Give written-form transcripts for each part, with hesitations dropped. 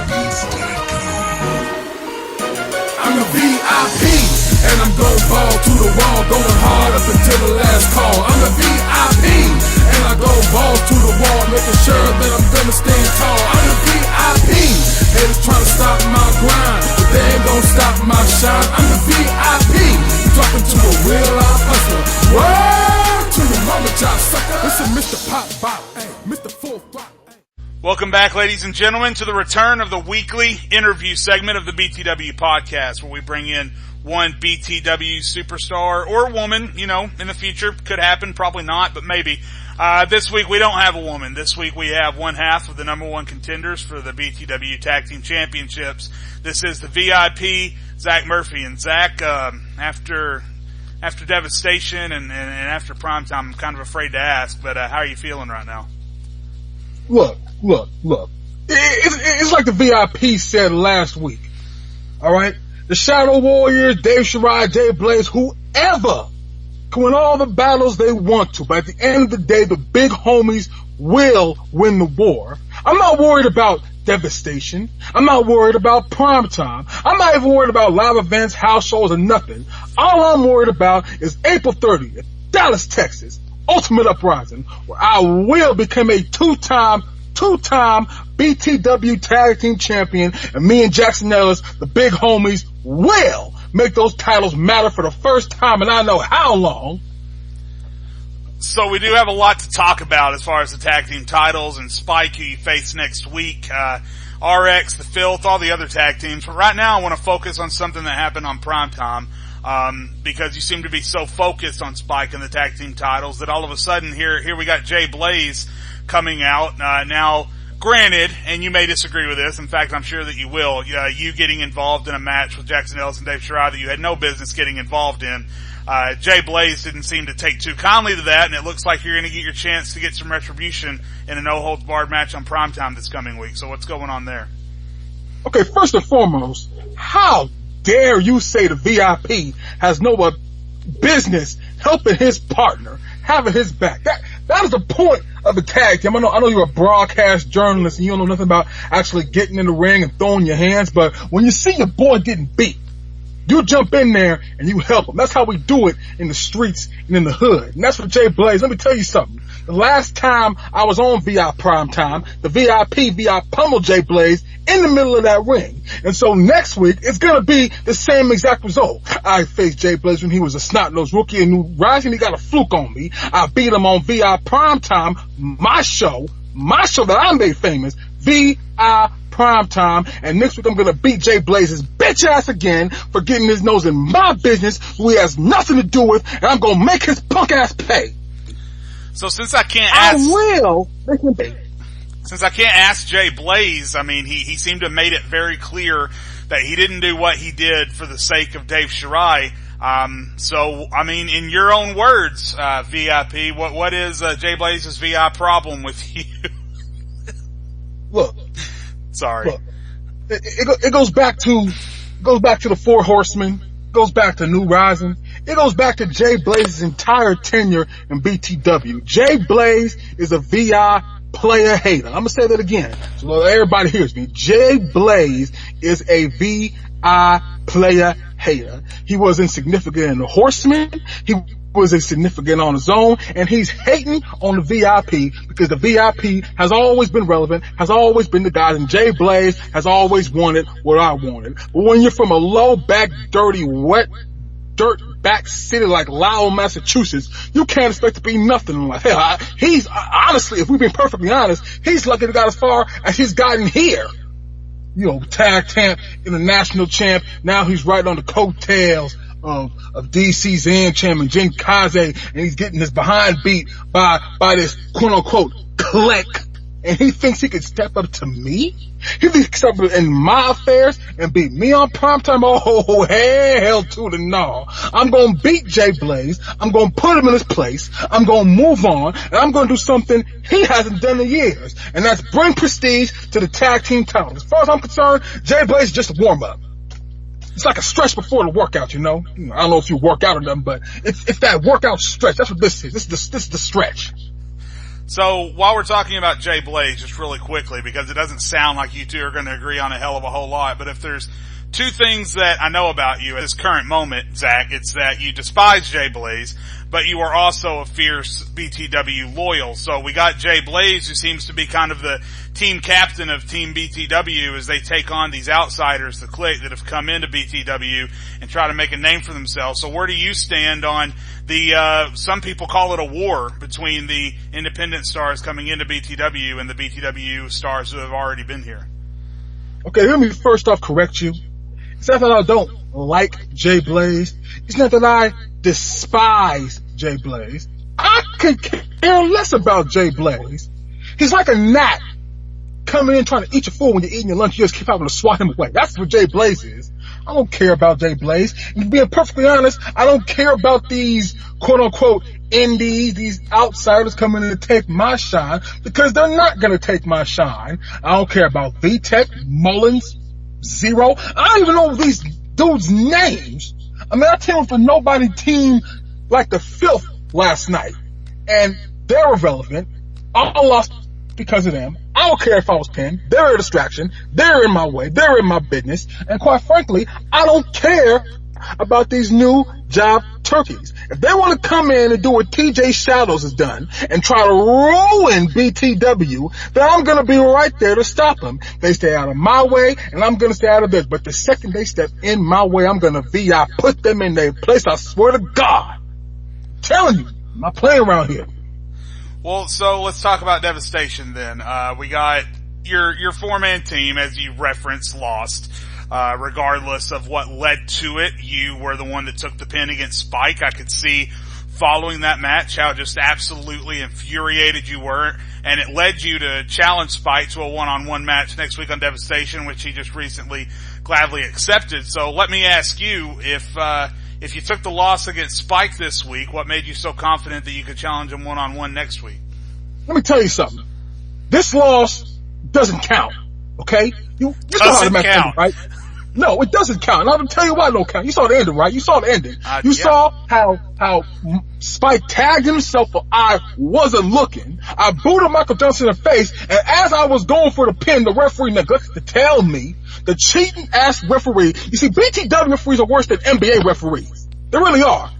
I'm a VIP, and I'm gon' ball to the wall, going hard up until the last call. I'm a VIP, and I go ball to the wall, making sure that I'm gonna stand tall. I'm a VIP, haters trying to stop my grind, but they ain't gon' stop my shine. I'm a VIP, talking to a real life hustler. Word to the mama job sucker. Listen, Mr. Pop Bop, Mr. Full Rock. Welcome back, ladies and gentlemen, to the return of the weekly interview segment of the BTW podcast, where we bring in one BTW superstar or woman, you know, in the future. Could happen, probably not, but maybe. This week we don't have a woman. This week we have one half of the number one contenders for the BTW Tag Team Championships. This is the VIP, Zack Murphy. And Zack, after Devastation and after Primetime, I'm kind of afraid to ask, but how are you feeling right now? Look. It's like the VIP said last week. Alright? The Shadow Warriors, Dave Shirai, Jay Blaze, whoever can win all the battles they want to. But at the end of the day, the big homies will win the war. I'm not worried about Devastation. I'm not worried about Primetime. I'm not even worried about live events, house shows, or nothing. All I'm worried about is April 30th, Dallas, Texas, Ultimate Uprising, where I will become a two-time BTW Tag Team Champion, and me and Jackson Ellis, the big homies, will make those titles matter for the first time in I know how long. So we do have a lot to talk about as far as the tag team titles and Spike, who you face next week, RX, The Filth, all the other tag teams. But right now I want to focus on something that happened on Primetime, because you seem to be so focused on Spike and the tag team titles that all of a sudden here we got Jay Blaze coming out. Now, granted, and you may disagree with this, in fact, I'm sure that you will, you getting involved in a match with Jackson Ellis and Dave Shirai that you had no business getting involved in. Jay Blaze didn't seem to take too kindly to that, and it looks like you're going to get your chance to get some retribution in a no-holds-barred match on Primetime this coming week. So what's going on there? Okay, first and foremost, how dare you say the VIP has no business helping his partner, having his back? That is the point of the tag team. I know you're a broadcast journalist and you don't know nothing about actually getting in the ring and throwing your hands, but when you see your boy getting beat, you jump in there and you help him. That's how we do it in the streets and in the hood. And that's what Jay Blaze. Let me tell you something. The last time I was on VI Primetime, the VI pummeled Jay Blaze in the middle of that ring. And so next week, it's going to be the same exact result. I faced Jay Blaze when he was a snot-nosed rookie and New Rising. He got a fluke on me. I beat him on VI Primetime, my show that I made famous, VI Primetime. And next week, I'm going to beat Jay Blaze's bitch ass again for getting his nose in my business, who he has nothing to do with, and I'm going to make his punk ass pay. So since I can't ask... I will make him pay. Since I can't ask Jay Blaze, I mean, he seemed to have made it very clear that he didn't do what he did for the sake of Dave Shirai. So, I mean, in your own words, VIP, what is Jay Blaze's VI problem with you? Look. Sorry. Look. It goes back to the Four Horsemen. It goes back to New Rising. It goes back to Jay Blaze's entire tenure in BTW. Jay Blaze is a VI player hater. I'm going to say that again so everybody hears me. Jay Blaze is a VI player hater. He was insignificant in the Horsemen. He was insignificant on his own, and he's hating on the VIP because the VIP has always been relevant, has always been the guy, and Jay Blaze has always wanted what I wanted. But when you're from a low back, dirty, wet, dirt back city like Lowell, Massachusetts, you can't expect to be nothing in life. Hell, he's honestly, if we've been perfectly honest, he's lucky to got as far as he's gotten here. You know, tag champ, international champ. Now he's right on the coattails of DC's end champion Jin Kaze, and he's getting his behind beat by this quote unquote clique. And he thinks he can step up to me? He thinks he can step up in my affairs and beat me on Primetime? Oh, hell to the no. I'm gonna beat Jay Blaze. I'm gonna put him in his place. I'm gonna move on, and I'm gonna do something he hasn't done in years. And that's bring prestige to the tag team title. As far as I'm concerned, Jay Blaze is just a warm-up. It's like a stretch before the workout, you know? I don't know if you work out or nothing, but it's that workout stretch. That's what this is. This is the stretch. So while we're talking about Jay Blaze, just really quickly, because it doesn't sound like you two are going to agree on a hell of a whole lot, but if there's two things that I know about you at this current moment, Zach, it's that you despise Jay Blaze, but you are also a fierce BTW loyal. So we got Jay Blaze, who seems to be kind of the team captain of Team BTW as they take on these outsiders, the clique that have come into BTW and try to make a name for themselves. So where do you stand on the, some people call it a war between the independent stars coming into BTW and the BTW stars who have already been here? Okay, let me first off correct you. It's not that I don't like Jay Blaze. It's not that I despise Jay Blaze. I could care less about Jay Blaze. He's like a gnat coming in trying to eat your food when you're eating your lunch. You just keep having to swat him away. That's what Jay Blaze is. I don't care about Jay Blaze. And being perfectly honest, I don't care about these quote-unquote indies, these outsiders coming in to take my shine, because they're not going to take my shine. I don't care about VTech, Mullins, Zero. I don't even know these dudes' names. I mean, I came for nobody team like the Filth last night, and they're irrelevant. I lost because of them. I don't care if I was pinned. They're a distraction. They're in my way. They're in my business. And quite frankly, I don't care about these new job turkeys. If they want to come in and do what TJ Shadows has done and try to ruin BTW, then I'm going to be right there to stop them. They stay out of my way, and I'm going to stay out of theirs. But the second they step in my way, I'm going to VI put them in their place. I swear to God. I'm telling you, I'm not playing around here. Well, so let's talk about Devastation then. We got your four-man team, as you referenced, lost. Regardless of what led to it, you were the one that took the pin against Spike. I could see following that match how just absolutely infuriated you were, and it led you to challenge Spike to a one-on-one match next week on Devastation, which he just recently gladly accepted. So let me ask you, if you took the loss against Spike this week, what made you so confident that you could challenge him one-on-one next week? Let me tell you something. This loss doesn't count, okay? You saw how the match ended, right? No, it doesn't count. And I'll tell you why it don't count. You saw the ending, right? You saw the ending. You saw how Spike tagged himself for I wasn't looking. I booted Michael Johnson in the face, and as I was going for the pin, the referee neglected to tell me, the cheating ass referee. You see, BTW referees are worse than NBA referees. They really are.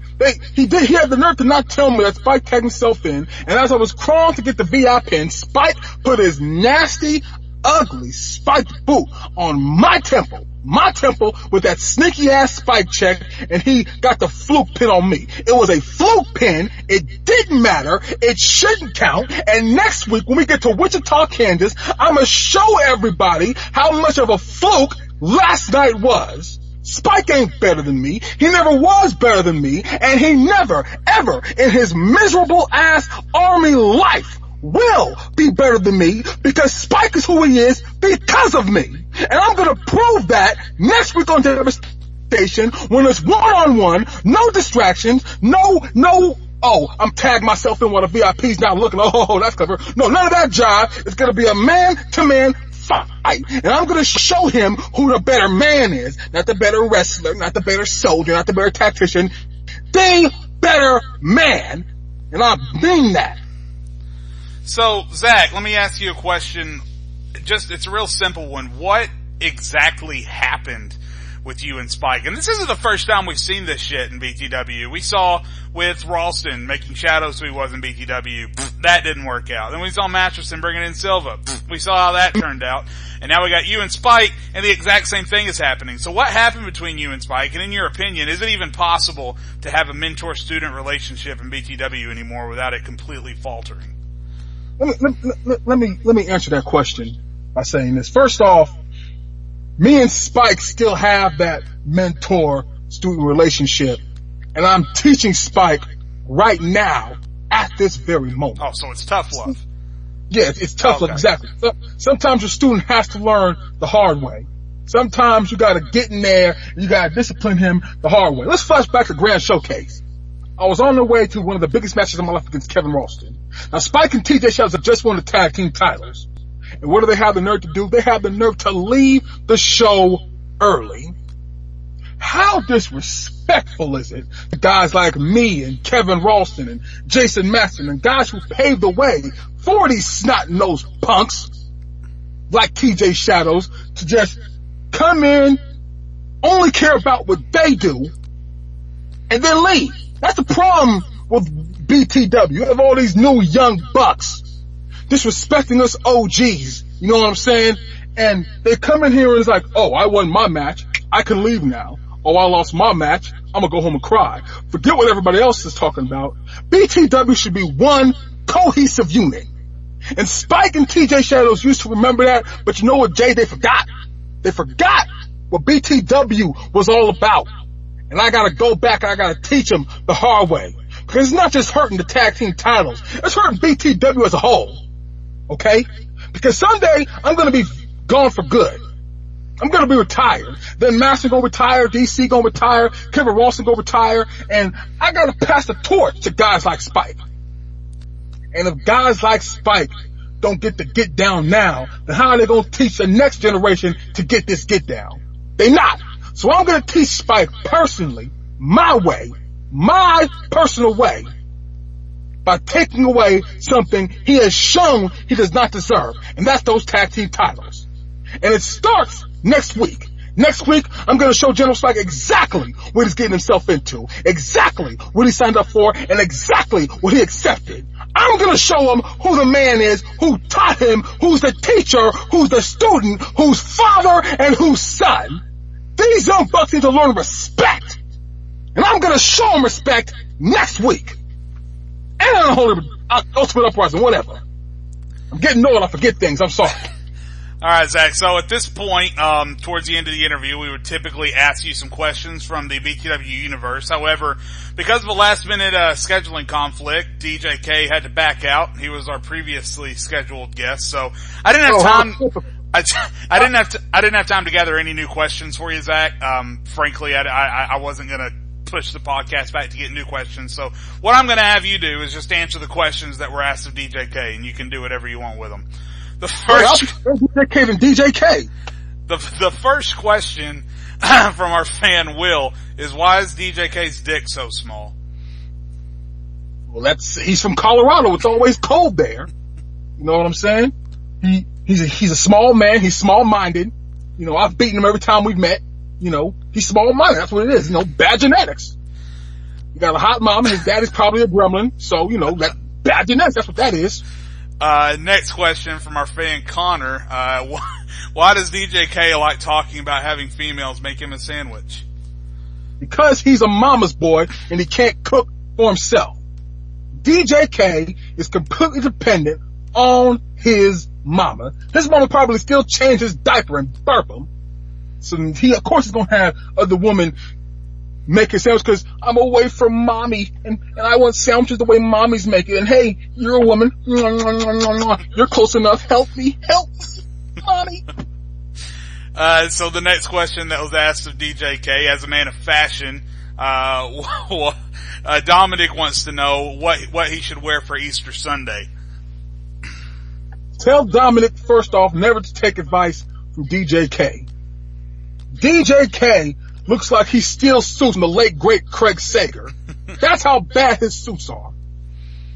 He had the nerve to not tell me that Spike tagged himself in, and as I was crawling to get the VI pin, Spike put his nasty, ugly spiked boot on my temple with that sneaky ass spike check, and he got the fluke pin on me. It was a fluke pin. It didn't matter. It shouldn't count. And next week when we get to Wichita, Kansas, I'm gonna show everybody how much of a fluke last night was. Spike ain't better than me. He never was better than me, and he never, ever in his miserable ass army life will be better than me, because Spike is who he is because of me. And I'm gonna prove that next week on Devastation when it's one-on-one, no distractions, I'm tagged myself in while the VIP's not looking, that's clever. No, none of that jive. It's gonna be a man-to-man fight. And I'm gonna show him who the better man is. Not the better wrestler, not the better soldier, not the better tactician. The better man. And I mean that. So, Zach, let me ask you a question. It's a real simple one. What exactly happened with you and Spike? And this isn't the first time we've seen this shit in BTW. We saw with Ralston making shadows so he was in BTW. That didn't work out. Then we saw Masterson bringing in Silva. We saw how that turned out. And now we got you and Spike, and the exact same thing is happening. So what happened between you and Spike? And in your opinion, is it even possible to have a mentor-student relationship in BTW anymore without it completely faltering? Let me answer that question by saying this. First off, me and Spike still have that mentor-student relationship, and I'm teaching Spike right now at this very moment. Oh, so it's tough love. Yeah, it's tough love, exactly. Sometimes your student has to learn the hard way. Sometimes you gotta get in there, and you gotta discipline him the hard way. Let's flash back to Grand Showcase. I was on the way to one of the biggest matches of my life against Kevin Ralston. Now, Spike and TJ Shadows have just won the tag team titles. And what do they have the nerve to do? They have the nerve to leave the show early, How disrespectful is it to guys like me and Kevin Ralston and Jason Masson and guys who paved the way for these snot-nosed punks like TJ Shadows to just come in, only care about what they do, and then leave? That's the problem with BTW. You have all these new young bucks disrespecting us OGs. You know what I'm saying? And they come in here and it's like, oh, I won my match. I can leave now. Oh, I lost my match. I'm gonna go home and cry. Forget what everybody else is talking about. BTW should be one cohesive unit. And Spike and TJ Shadows used to remember that, but you know what, Jay? They forgot. They forgot what BTW was all about. And I gotta go back and I gotta teach them the hard way. Because it's not just hurting the tag team titles. It's hurting BTW as a whole. Okay? Because someday I'm gonna be gone for good. I'm gonna be retired. Then Master gonna retire, DC gonna retire, Kevin Ralston gonna retire, and I gotta pass the torch to guys like Spike. And if guys like Spike don't get the get down now, then how are they gonna teach the next generation to get this get down? They not. So I'm gonna teach Spike personally, my way, my personal way, by taking away something he has shown he does not deserve, and that's those tag team titles. And it starts next week. Next week, I'm going to show General Spike exactly what he's getting himself into, exactly what he signed up for, and exactly what he accepted. I'm going to show him who the man is, who taught him, who's the teacher, who's the student, who's father, and who's son. These young bucks need to learn respect. And I'm going to show them respect next week. And on Holy Ultimate Uprising, whatever. I'm getting old, I forget things, I'm sorry. Alright, Zach, so at this point, towards the end of the interview, we would typically ask you some questions from the BTW universe. However, because of a last minute, scheduling conflict, DJK had to back out. He was our previously scheduled guest, so I didn't have time, I didn't have time to gather any new questions for you, Zach. Frankly, I wasn't gonna push the podcast back to get new questions, so what I'm gonna have you do is just answer the questions that were asked of DJK, and you can do whatever you want with them. The first question from our fan Will is, why is DJK's dick so small? Well, he's from Colorado. It's always cold there. You know what I'm saying? He's a small man. He's small-minded. You know, I've beaten him every time we've met. You know, he's small-minded. That's what it is. You know, bad genetics. You got a hot mom and his daddy's probably a gremlin. So, you know, that bad genetics. That's what that is. Next question from our fan Connor. Why does DJK like talking about having females make him a sandwich? Because he's a mama's boy and he can't cook for himself. DJK is completely dependent on his mama. His mama probably still change his diaper and burp him. So he, of course, is going to have other women make a sandwich because I'm away from mommy and I want sandwiches the way mommy's make it. And hey, you're a woman. You're close enough. Help me. Help mommy. So the next question that was asked of DJK, as a man of fashion, Dominic wants to know what he should wear for Easter Sunday. Tell Dominic, first off, never to take advice from DJK. DJK looks like he steals suits from the late great Craig Sager. That's how bad his suits are.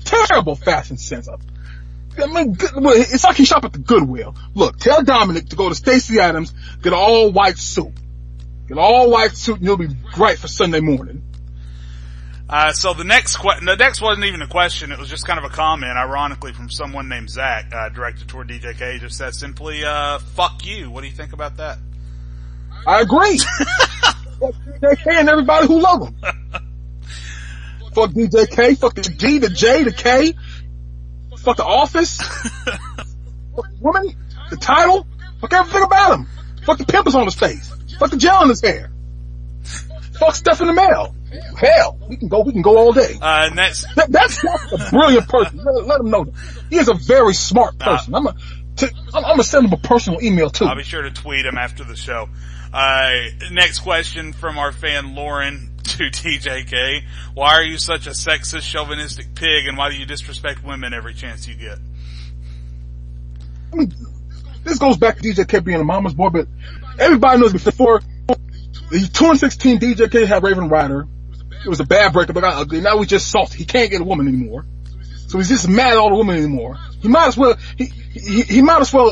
Terrible fashion sense. I mean, it's like he shop at the Goodwill. Look, tell Dominic to go to Stacey Adams, get an all-white suit. Get an all-white suit and you'll be great for Sunday morning. So the next wasn't even a question, it was just kind of a comment, ironically, from someone named Zach, directed toward DJK. He just said simply, fuck you. What do you think about that? I agree. Fuck DJK and everybody who love him. Fuck DJK, fuck the G, the J, the K, fuck the office, fuck the woman, the title, fuck everything about him. Fuck the pimples on his face, fuck the gel in his hair, fuck stuff in the mail. Hell, we can go all day. Next. That's a brilliant person. Let him know that. He is a very smart person. I'm gonna send him a personal email too. I'll be sure to tweet him after the show. Next question from our fan Lauren to TJK. Why are you such a sexist, chauvinistic pig, and why do you disrespect women every chance you get? I mean, this goes back to DJK being a mama's boy, but everybody knows before The 2016 DJK had Raven Ryder. It was a bad breakup, but got ugly. Now he's just salty. He can't get a woman anymore. So he's just mad at all the women anymore. He might as well, he might as well,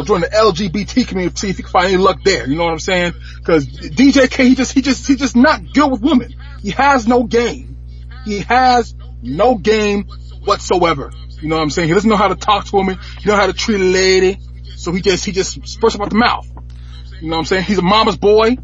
join the LGBT community, see if he can find any luck there. You know what I'm saying? Cause DJK, he just not good with women. He has no game. He has no game whatsoever. You know what I'm saying? He doesn't know how to talk to women. He doesn't know how to treat a lady. So he just spurts up out the mouth. You know what I'm saying? He's a mama's boy.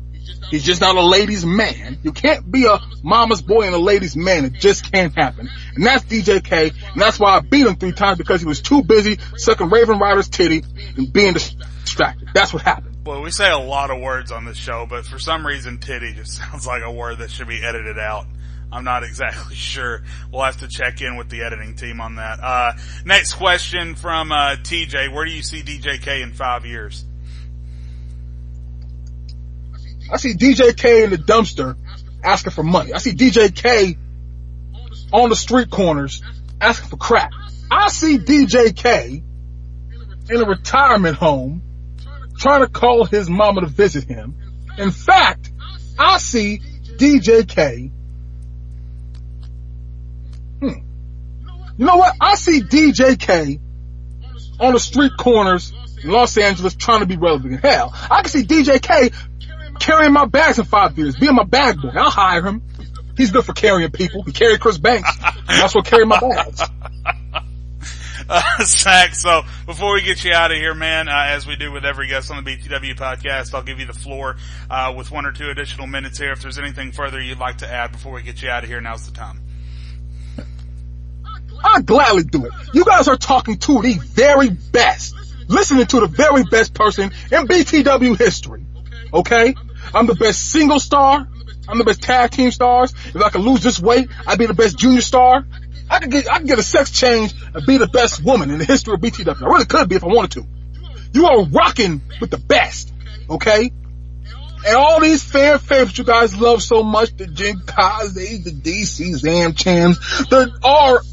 He's just not a ladies' man. You can't be a mama's boy and a ladies' man. It just can't happen. And that's DJK, and that's why I beat him 3 times, because he was too busy sucking Raven Ryder's titty and being distracted. That's what happened. Well, we say a lot of words on this show, but for some reason titty just sounds like a word that should be edited out. I'm not exactly sure. We'll have to check in with the editing team on that. Next question from TJ. Where do you see DJK in 5 years? I see DJK in the dumpster asking for money. I see DJK on the street corners asking for crack. I see DJK in a retirement home trying to call his mama to visit him. In fact, I see DJK. You know what? I see DJK on the street corners in Los Angeles trying to be relevant. Hell, I can see DJK carrying my bags in 5 years, being my bag boy. I'll hire him. He's good for carrying people. He carried Chris Banks. And that's what carrying my bags. Zach, so before we get you out of here, man, as we do with every guest on the BTW podcast, I'll give you the floor with 1 or 2 additional minutes here. If there's anything further you'd like to add before we get you out of here, now's the time. I'd gladly do it. You guys are talking to the very best, listening to the very best person in BTW history. Okay? I'm the best single star. I'm the best tag team stars. If I could lose this weight, I'd be the best junior star. I could get a sex change and be the best woman in the history of BTW. I really could be if I wanted to. You are rocking with the best. Okay? And all these fan favorites you guys love so much, the Jinkazes, the DC Zam Chams, the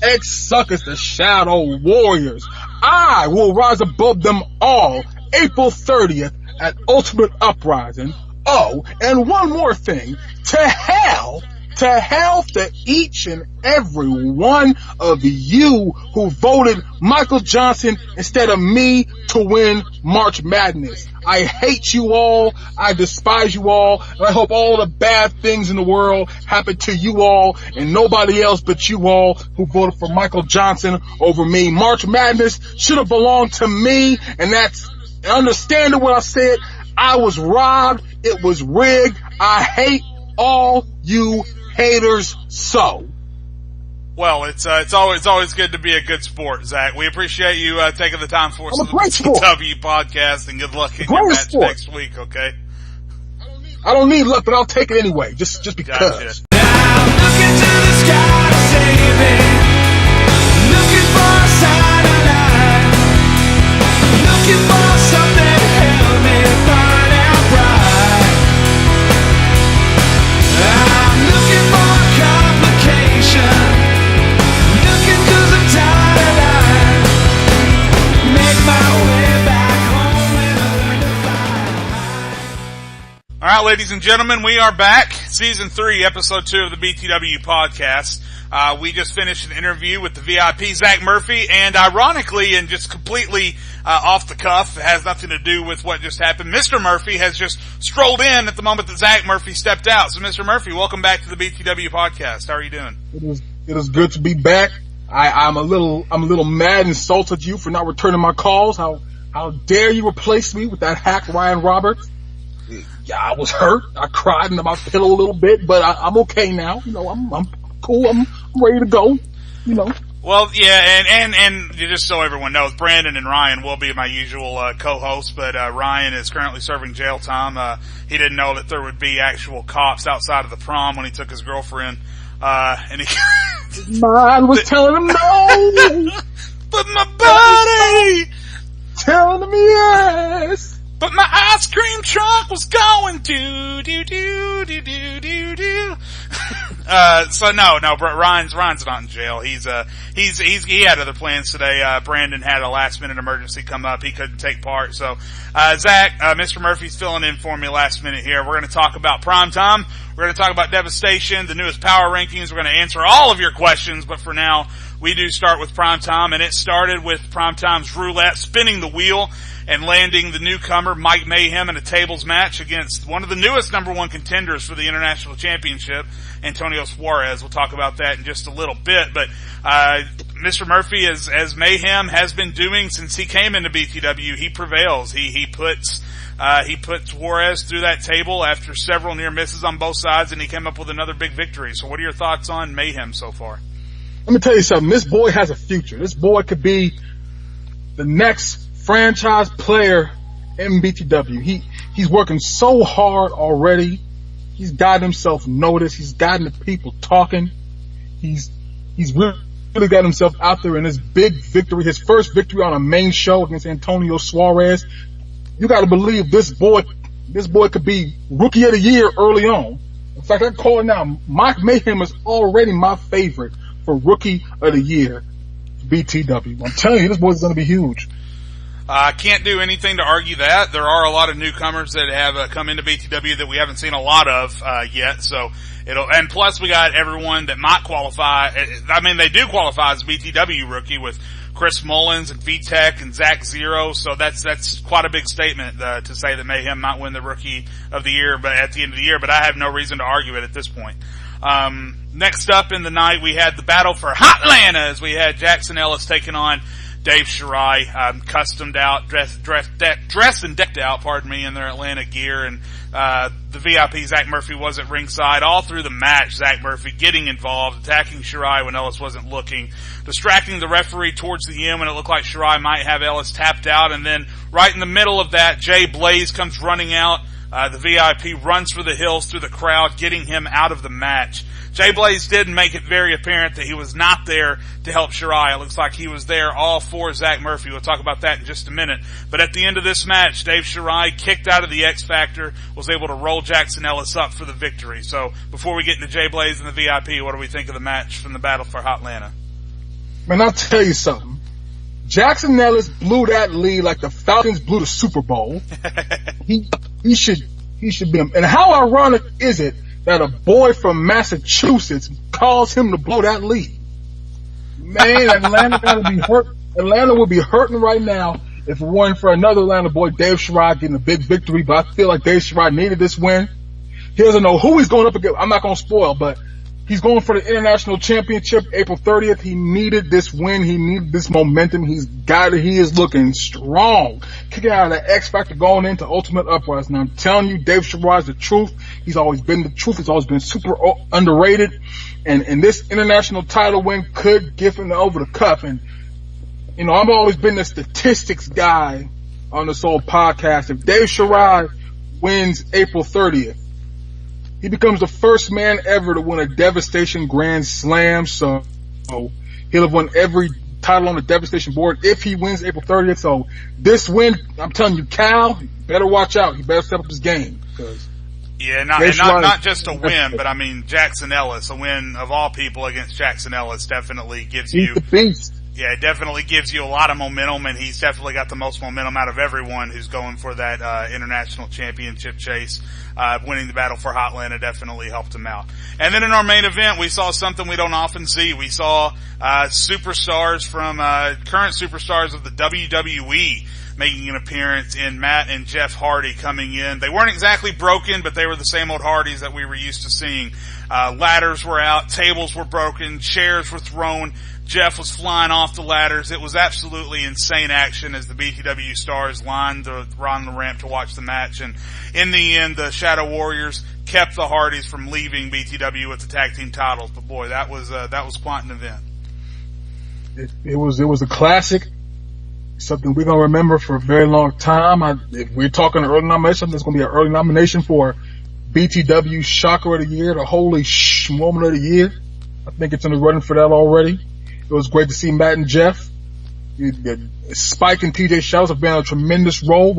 RX Suckers, the Shadow Warriors. I will rise above them all April 30th at Ultimate Uprising. Oh, and one more thing. To hell to each and every one of you who voted Michael Johnson instead of me to win March Madness. I hate you all. I despise you all. And I hope all the bad things in the world happen to you all and nobody else but you all who voted for Michael Johnson over me. March Madness should have belonged to me, and that's understanding what I said. I was robbed. It was rigged. I hate all you haters so. Well, it's always good to be a good sport, Zach. We appreciate you taking the time for us on the BTW podcast, and good luck in your match next week, okay? I don't need luck, but I'll take it anyway, just because. Gotcha. I'm looking to the sky to save me. Looking for a sign of life. Looking for something to help me find out right. I'm looking for a complication. Looking 'cause I'm tired of life. Make my way back home and learn to fly. All right, ladies and gentlemen, we are back. Season 3, episode 2 of the BTW podcast. We just finished an interview with the VIP Zack Murphy, and ironically and just completely off the cuff, it has nothing to do with what just happened, Mr. Murphy has just strolled in at the moment that Zack Murphy stepped out. So Mr. Murphy, welcome back to the BTW podcast. How are you doing? It is good to be back. I'm a little mad and insulted you for not returning my calls. How dare you replace me with that hack Ryan Roberts? Yeah, I was hurt. I cried into my pillow a little bit, but I'm okay now. You know, I'm cool. I'm ready to go. You know. Well, yeah, and just so everyone knows, Brandon and Ryan will be my usual co-hosts, but Ryan is currently serving jail time. He didn't know that there would be actual cops outside of the prom when he took his girlfriend, and he mine was telling him no, but my body telling him yes. But my ice cream truck was going do do do do do do do. So no, Ryan's not in jail. He had other plans today. Brandon had a last minute emergency come up. He couldn't take part. So, Zach, Mr. Murphy's filling in for me last minute here. We're going to talk about Primetime. We're going to talk about Devastation, the newest power rankings. We're going to answer all of your questions, but for now, we do start with Primetime, and it started with Primetime's roulette spinning the wheel and landing the newcomer Mike Mayhem in a tables match against one of the newest number one contenders for the International Championship, Antonio Suarez. We'll talk about that in just a little bit, but Mr. Murphy, as Mayhem has been doing since he came into BTW, he prevails. He puts Suarez through that table after several near misses on both sides, and he came up with another big victory. So what are your thoughts on Mayhem so far? Let me tell you something. This boy has a future. This boy could be the next franchise player in BTW. He's working so hard already. He's gotten himself noticed. He's gotten the people talking. He's really got himself out there in this big victory, his first victory on a main show against Antonio Suarez. You got to believe this boy could be Rookie of the Year early on. In fact, I call it now. Mike Mayhem is already my favorite for Rookie of the Year BTW. I'm telling you, this boy's going to be huge. I can't do anything to argue that. There are a lot of newcomers that have come into BTW that we haven't seen a lot of yet. So and plus we got everyone that might qualify. I mean, they do qualify as BTW rookie with Chris Mullins and VTech and Zach Zero. So that's quite a big statement to say that Mayhem might win the Rookie of the Year, but at the end of the year. But I have no reason to argue it at this point. Next up in the night, we had the battle for Hotlanta as we had Jackson Ellis taking on Dave Shirai, customed out, dressed and decked out, in their Atlanta gear, and the VIP Zack Murphy was at ringside all through the match. Zack Murphy getting involved, attacking Shirai when Ellis wasn't looking, distracting the referee towards the end when it looked like Shirai might have Ellis tapped out, and then right in the middle of that, Jay Blaze comes running out. The VIP runs for the hills through the crowd, getting him out of the match. Jay Blaze did make it very apparent that he was not there to help Shirai. It looks like he was there all for Zack Murphy. We'll talk about that in just a minute. But at the end of this match, Dave Shirai kicked out of the X Factor, was able to roll Jackson Ellis up for the victory. So before we get into Jay Blaze and the VIP, what do we think of the match from the Battle for Hotlanta? Man, I'll tell you something. Jackson Ellis blew that lead like the Falcons blew the Super Bowl. He should be. And how ironic is it that a boy from Massachusetts calls him to blow that lead? Man, Atlanta gotta be hurt. Atlanta would be hurting right now if it weren't for another Atlanta boy, Dave Shirai, getting a big victory. But I feel like Dave Shirai needed this win. He doesn't know who he's going up against. I'm not going to spoil, but he's going for the International Championship April 30th. He needed this win. He needed this momentum. He's got it. He is looking strong. Kicking out of the X Factor, going into Ultimate Uprising. I'm telling you, Dave Shirai is the truth. He's always been the truth. He's always been super underrated. And this international title win could give him over the cup. And, you know, I've always been the statistics guy on this whole podcast. If Dave Shirai wins April 30th, he becomes the first man ever to win a Devastation Grand Slam. So he'll have won every title on the Devastation board if he wins April 30th. So this win, I'm telling you, Cal, you better watch out. He better step up his game. Yeah, not just a win, but I mean Jackson Ellis, a win of all people against Jackson Ellis definitely gives you. He's the beast. Yeah, it definitely gives you a lot of momentum, and he's definitely got the most momentum out of everyone who's going for that international championship chase. Winning the Battle for Hotlanta definitely helped him out. And then in our main event, we saw something we don't often see. We saw superstars from current superstars of the WWE making an appearance in Matt and Jeff Hardy coming in. They weren't exactly broken, but they were the same old Hardys that we were used to seeing. Ladders were out, tables were broken, chairs were thrown. Jeff was flying off the ladders. It was absolutely insane action as the BTW stars lined the ramp to watch the match. And in the end, the Shadow Warriors kept the Hardys from leaving BTW with the tag team titles. But boy, that was quite an event. It was a classic. Something we're going to remember for a very long time. If we're talking early nomination, there's going to be an early nomination for BTW Shocker of the Year, the Holy Moment of the Year. I think it's in the running for that already. It was great to see Matt and Jeff. Spike and TJ Shells have been on a tremendous role.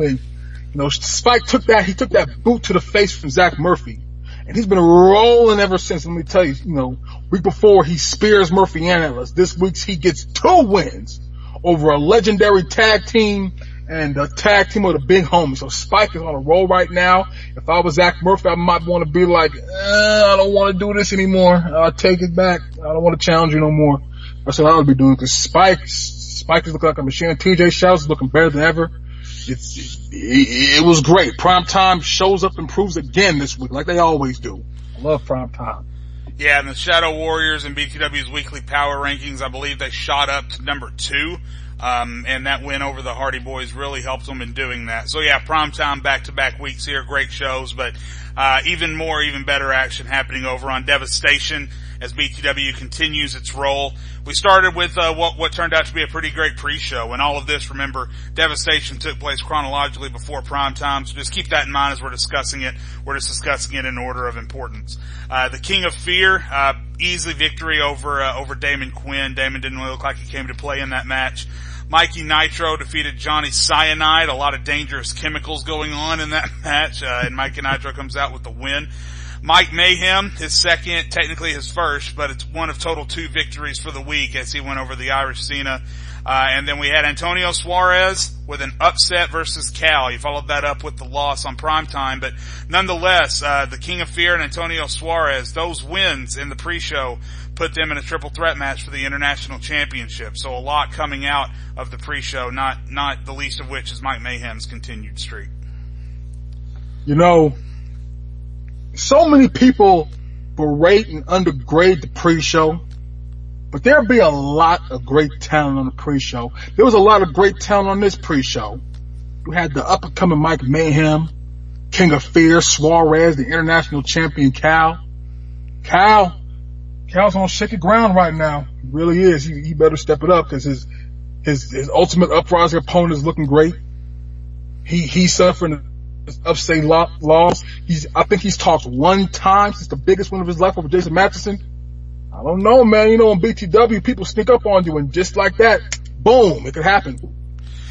Spike took that boot to the face from Zack Murphy. And he's been rolling ever since. Let me tell you, week before he spears Murphy and Atlas. This week he gets 2 wins over a legendary tag team and a tag team of the big homies. So Spike is on a roll right now. If I was Zack Murphy, I might want to be like, I don't want to do this anymore. I'll take it back. I don't want to challenge you no more. That's what I would be doing, because Spike is looking like a machine. TJ Shouts is looking better than ever. It was great. Primetime shows up and proves again this week, like they always do. I love Primetime. Yeah, and the Shadow Warriors in BTW's weekly power rankings, I believe they shot up to number 2. And that win over the Hardy Boys really helped them in doing that. So yeah, Primetime back-to-back weeks here, great shows, but even better action happening over on Devastation as BTW continues its roll. We started with what turned out to be a pretty great pre-show, and all of this, remember, Devastation took place chronologically before Primetime, so just keep that in mind as we're discussing it. We're just discussing it in order of importance. The King of Fear, easy victory over Damon Quinn. Damon didn't really look like he came to play in that match. Mikey Nitro defeated Johnny Cyanide. A lot of dangerous chemicals going on in that match, and Mikey Nitro comes out with the win. Mike Mayhem, his second, technically his first, but it's one of total 2 victories for the week as he went over the Irish Cena. And then we had Antonio Suarez with an upset versus Cal. He followed that up with the loss on Primetime, but nonetheless, the King of Fear and Antonio Suarez, those wins in the pre-show put them in a triple threat match for the International Championship. So a lot coming out of the pre-show, not the least of which is Mike Mayhem's continued streak. So many people berate and undergrade the pre-show, but there'll be a lot of great talent on the pre-show. There was a lot of great talent on this pre-show. You had the up-and-coming Mike Mayhem, King of Fear, Suarez, the international champion Cal's on shaky ground right now. He really is. He better step it up, because his ultimate uprising opponent is looking great. He's suffering upset loss. I think he's talked 1 time since the biggest win of his life over Jason Matheson. I don't know, man. On BTW, people sneak up on you, and just like that, boom, it could happen.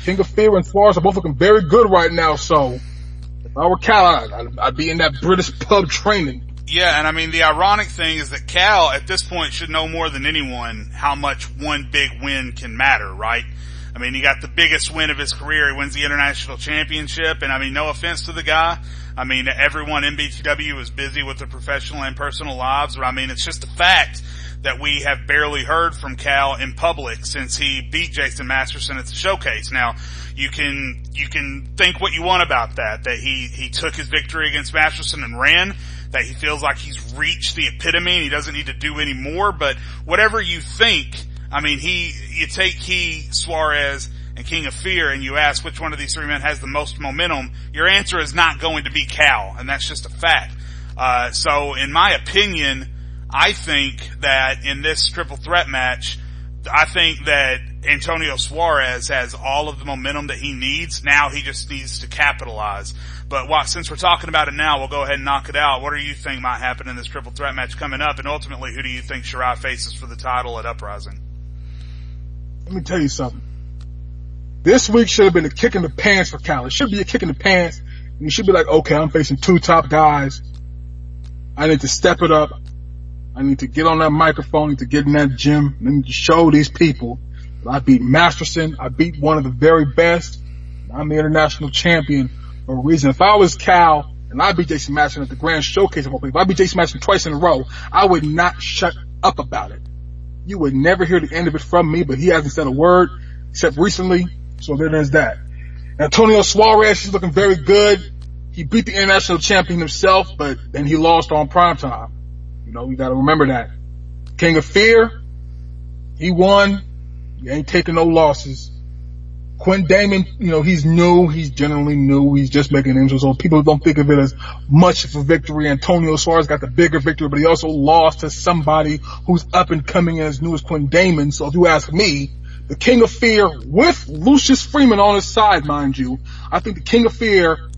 King of Fear and Suarez are both looking very good right now, so if I were Cal, I'd be in that British pub training. Yeah, and I mean, the ironic thing is that Cal, at this point, should know more than anyone how much one big win can matter, right? I mean, he got the biggest win of his career. He wins the International Championship, and I mean, no offense to the guy. I mean, everyone in BTW is busy with their professional and personal lives, but I mean, it's just a fact that we have barely heard from Cal in public since he beat Jason Masterson at the showcase. Now, you can think what you want about that he took his victory against Masterson and ran, that he feels like he's reached the epitome and he doesn't need to do any more, but whatever you think, I mean, you take Suarez, and King of Fear, and you ask which one of these 3 men has the most momentum, your answer is not going to be Cal, and that's just a fact. So in my opinion, I think that in this triple threat match, I think that Antonio Suarez has all of the momentum that he needs. Now he just needs to capitalize. But since we're talking about it now, we'll go ahead and knock it out. What do you think might happen in this triple threat match coming up? And ultimately, who do you think Shirai faces for the title at Uprising? Let me tell you something. This week should have been a kick in the pants for Cal. It should be a kick in the pants. And you should be like, okay, I'm facing 2 top guys. I need to step it up. I need to get on that microphone. I need to get in that gym. I need to show these people that I beat Masterson. I beat one of the very best. I'm the international champion for a reason. If I was Cal and I beat Jason Masterson at the Grand Showcase, if I beat Jason Masterson twice in a row, I would not shut up about it. You would never hear the end of it from me, but he hasn't said a word except recently. So there's that. Antonio Suarez is looking very good. He beat the international champion himself, but then he lost on Primetime. You gotta remember that. King of Fear, he won. He ain't taking no losses. Quinn Damon, he's new. He's generally new. He's just making names. So people don't think of it as much of a victory. Antonio Suarez got the bigger victory, but he also lost to somebody who's up and coming and as new as Quinn Damon. So if you ask me, the King of Fear with Lucius Freeman on his side, mind you, I think the King of Fear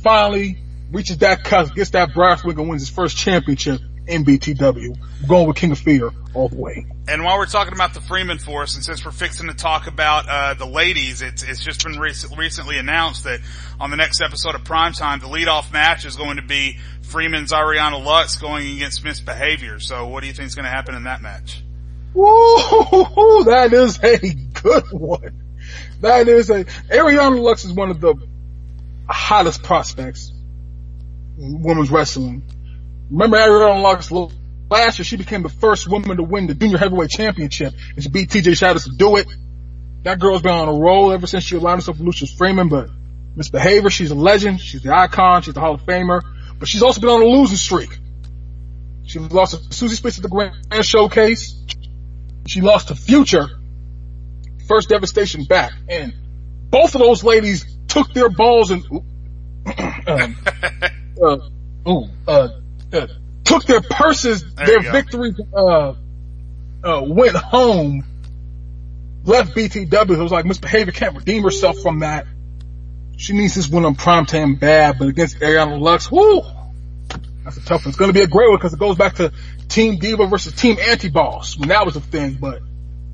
finally reaches that cusp, gets that brass ring and wins his first championship in BTW. I'm going with King of Fear all the way. And while we're talking about the Freeman Force, and since we're fixing to talk about the ladies, it's just been recently announced that on the next episode of Primetime, the leadoff match is going to be Freeman's Ariana Lux going against Misbehavior. So what do you think is going to happen in that match? Woo! That is a good one. Ariana Lux is one of the hottest prospects in women's wrestling. Remember Ariana Lux last year? She became the first woman to win the Junior Heavyweight Championship, and she beat TJ Shadows to do it. That girl's been on a roll ever since she aligned herself with Lucius Freeman, but Misbehavior, she's a legend, she's the icon, she's the Hall of Famer, but she's also been on a losing streak. She lost to Susie Spitz at the Grand Showcase. She lost to Future, first Devastation back, and both of those ladies took their balls and took their purses, their victories, went home, left BTW. It was like Misbehavior can't redeem herself from that. She needs this win on Primetime bad, but against Ariana Lux, whoo, that's a tough one. It's going to be a great one because it goes back to Team Diva versus Team Anti-Boss when that was a thing. But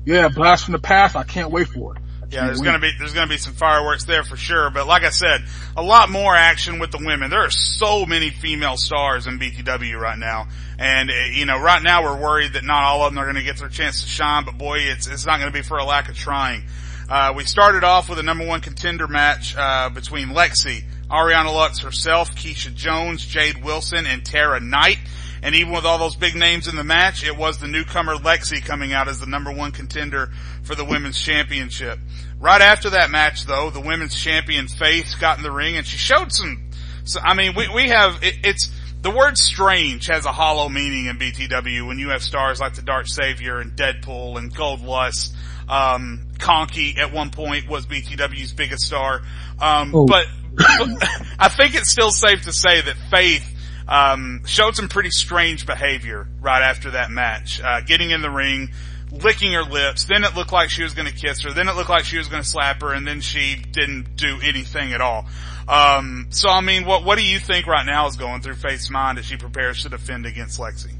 yeah, blast from the past. I can't wait for it. Yeah, there's gonna be some fireworks there for sure. But like I said, a lot more action with the women. There are so many female stars in BTW right now. And, right now we're worried that not all of them are gonna get their chance to shine, but boy, it's not gonna be for a lack of trying. We started off with a number one contender match, between Lexi, Ariana Lux herself, Keisha Jones, Jade Wilson, and Tara Knight. And even with all those big names in the match, it was the newcomer Lexi coming out as the number one contender for the women's championship. Right after that match, though, the women's champion Faith got in the ring and she showed it's the word strange has a hollow meaning in BTW when you have stars like the Dark Savior and Deadpool and Gold Lust. Conky at one point was BTW's biggest star. But I think it's still safe to say that Faith showed some pretty strange behavior right after that match. Getting in the ring, licking her lips, then it looked like she was gonna kiss her, then it looked like she was gonna slap her, and then she didn't do anything at all. So I mean, what do you think right now is going through Faith's mind as she prepares to defend against Lexi?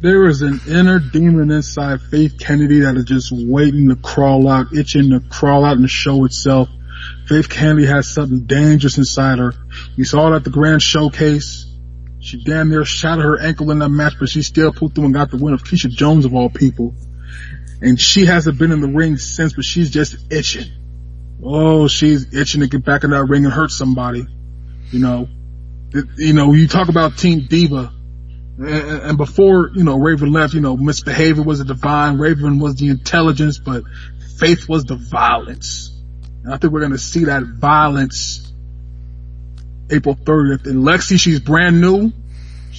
There is an inner demon inside Faith Kennedy that is just waiting to crawl out, itching to crawl out and show itself. Faith Kennedy has something dangerous inside her. We saw it at the Grand Showcase. She damn near shattered her ankle in that match, but she still pulled through and got the win of Keisha Jones of all people. And she hasn't been in the ring since, but she's just itching. Oh, she's itching to get back in that ring and hurt somebody. You talk about Team Diva. And before, Raven left, Misbehavior was the divine, Raven was the intelligence, but Faith was the violence. And I think we're going to see that violence April 30th. And Lexi, she's brand new.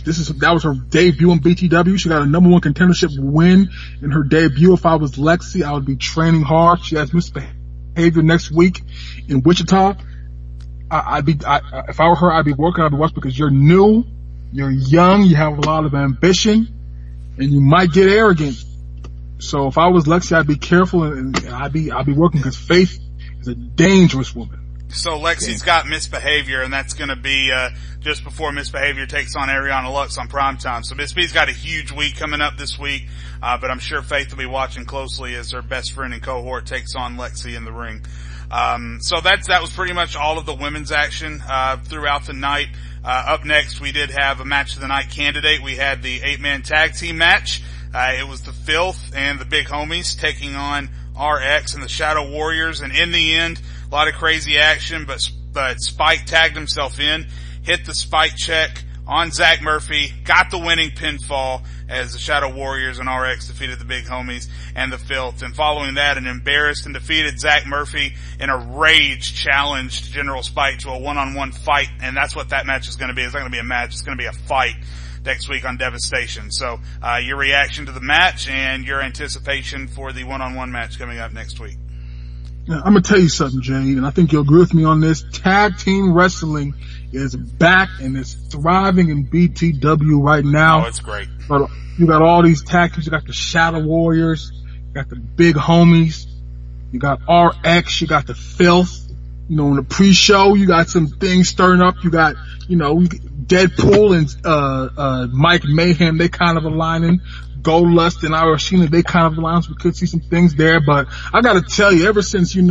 That was her debut in BTW. She got a number one contendership win in her debut. If I was Lexi, I would be training hard. She has Misbehavior next week in Wichita. If I were her, I'd be working. I'd be watching because you're new, you're young, you have a lot of ambition, and you might get arrogant. So if I was Lexi, I'd be careful and I'd be working because Faith is a dangerous woman. So Lexi's got Misbehavior, and that's going to be just before Misbehavior takes on Ariana Lux on Primetime. So Miss B's got a huge week coming up this week, but I'm sure Faith will be watching closely as her best friend and cohort takes on Lexi in the ring. So that was pretty much all of the women's action throughout the night. Up next, we did have a match of the night candidate. We had the 8-man tag team match. It was the Filth and the Big Homies taking on RX and the Shadow Warriors, and in the end, a lot of crazy action, but Spike tagged himself in, hit the Spike check on Zack Murphy, got the winning pinfall as the Shadow Warriors and RX defeated the Big Homies and the Filth. And following that, an embarrassed and defeated Zack Murphy in a rage challenged General Spike to a one-on-one fight, and that's what that match is going to be. It's not going to be a match, it's going to be a fight next week on Devastation. So, your reaction to the match and your anticipation for the one-on-one match coming up next week. Now, I'm going to tell you something, Jay, and I think you'll agree with me on this. Tag team wrestling is back and it's thriving in BTW right now. Oh, it's great. But you got all these tag teams. You got the Shadow Warriors. You got the Big Homies. You got RX. You got the Filth. In the pre-show, you got some things stirring up. You got, Deadpool and Mike Mayhem, they kind of aligning. Goldust and Arashina, they kind of align. We could see some things there, but I gotta tell you, ever since, that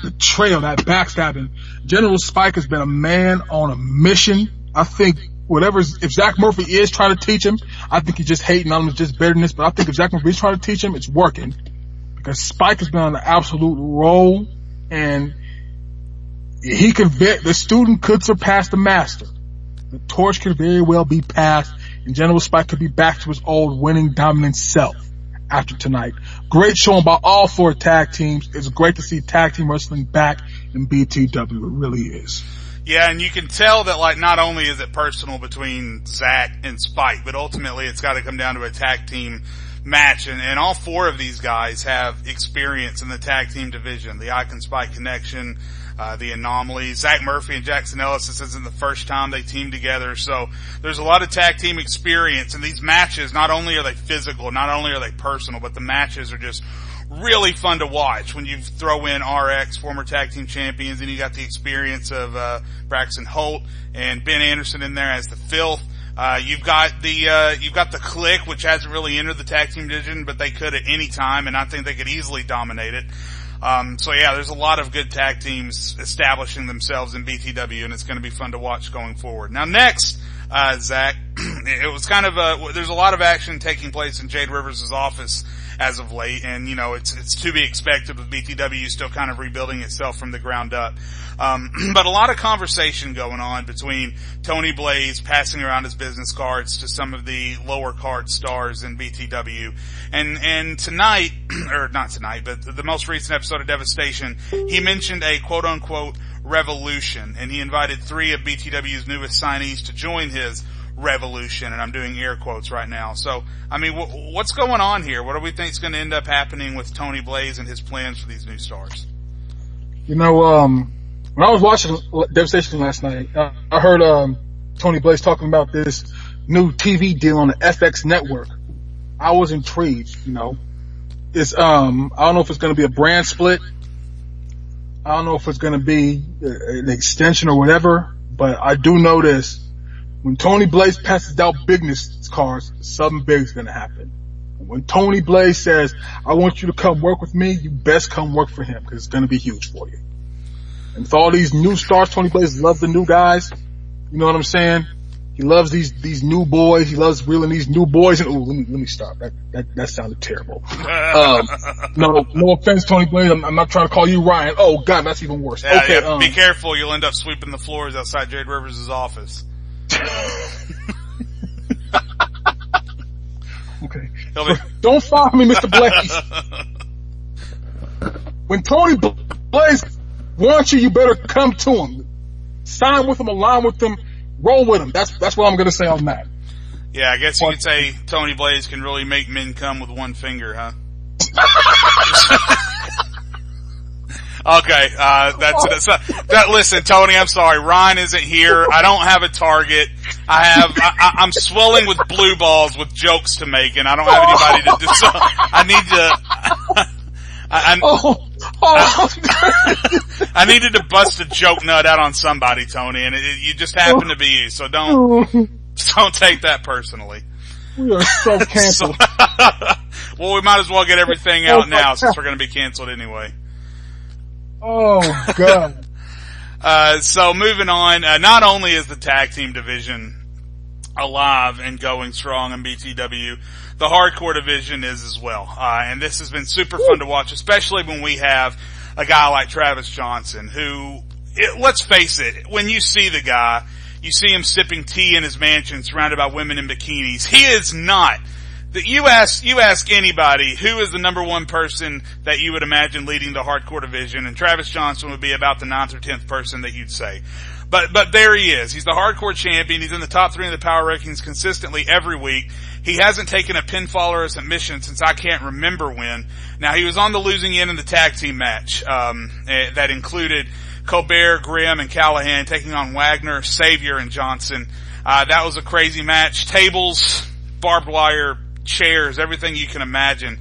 betrayal, that backstabbing, General Spike has been a man on a mission. I think if Zack Murphy is trying to teach him, I think he's just hating on him, it's just bitterness, but I think if Zack Murphy is trying to teach him, it's working. Because Spike has been on an absolute roll, and the student could surpass the master. The torch could very well be passed, and General Spike could be back to his old winning, dominant self after tonight. Great showing by all 4 tag teams. It's great to see tag team wrestling back in BTW. It really is. Yeah, and you can tell that, like, not only is it personal between Zack and Spike, but ultimately it's got to come down to a tag team match, and all 4 of these guys have experience in the tag team division. The Icon Spike connection, the Anomaly, Zack Murphy and Jackson Ellis. This isn't the first time they teamed together, so there's a lot of tag team experience. And these matches, not only are they physical, not only are they personal, but the matches are just really fun to watch when you throw in RX, former tag team champions, and you got the experience of Braxton Holt and Ben Anderson in there as the Filth. You've got the Clique, which hasn't really entered the tag team division, but they could at any time, and I think they could easily dominate it. So yeah, there's a lot of good tag teams establishing themselves in BTW, and it's going to be fun to watch going forward. Now next, Zach, it was kind of there's a lot of action taking place in Jade Rivers' office as of late, and it's to be expected with BTW still kind of rebuilding itself from the ground up. But a lot of conversation going on between Tony Blaze passing around his business cards to some of the lower card stars in BTW. And tonight, or not tonight, but the most recent episode of Devastation, he mentioned a quote unquote revolution, and he invited 3 of BTW's newest signees to join his revolution, and I'm doing air quotes right now. So, I mean, what's going on here? What do we think is going to end up happening with Tony Blaze and his plans for these new stars? When I was watching Devastation last night, I heard Tony Blaze talking about this new TV deal on the FX network. I was intrigued, It's I don't know if it's going to be a brand split. I don't know if it's going to be an extension or whatever, but I do know this. When Tony Blaze passes out business cards, something big is going to happen. When Tony Blaze says, I want you to come work with me, you best come work for him, because it's going to be huge for you. And with all these new stars, Tony Blaze loves the new guys. You know what I'm saying? He loves these new boys. He loves reeling these new boys. And let me stop. That sounded terrible. No offense, Tony Blaze. I'm not trying to call you Ryan. Oh God, that's even worse. Yeah, okay. Yeah, be careful. You'll end up sweeping the floors outside Jade Rivers' office. Okay. Don't fire me, Mr. Blaze. When Tony Blaze wants you, you better come to him. Sign with him, align with him, roll with him. That's what I'm going to say on that. Yeah, I guess you could say Tony Blaze can really make men come with one finger, huh? Okay, listen, Tony, I'm sorry. Ryan isn't here. I don't have a target. I'm swelling with blue balls with jokes to make, and I don't have anybody to do so. I need to, I needed to bust a joke nut out on somebody, Tony, and you just happen to be you, so don't take that personally. We are so canceled. Well, we might as well get everything out now since we're going to be canceled anyway. Oh, God. So moving on, not only is the tag team division alive and going strong in BTW, the hardcore division is as well. And this has been super fun to watch, especially when we have a guy like Travis Johnson who, let's face it, when you see the guy, you see him sipping tea in his mansion surrounded by women in bikinis. He is not. You ask anybody who is the number one person that you would imagine leading the hardcore division, and Travis Johnson would be about the 9th or 10th person that you'd say. But there he is. He's the hardcore champion. He's in the top 3 of the power rankings consistently every week. He hasn't taken a pinfall or a submission since I can't remember when. Now, he was on the losing end in the tag team match, that included Colbert, Grimm, and Callahan taking on Wagner, Savior, and Johnson. That was a crazy match. Tables, barbed wire, chairs, everything you can imagine.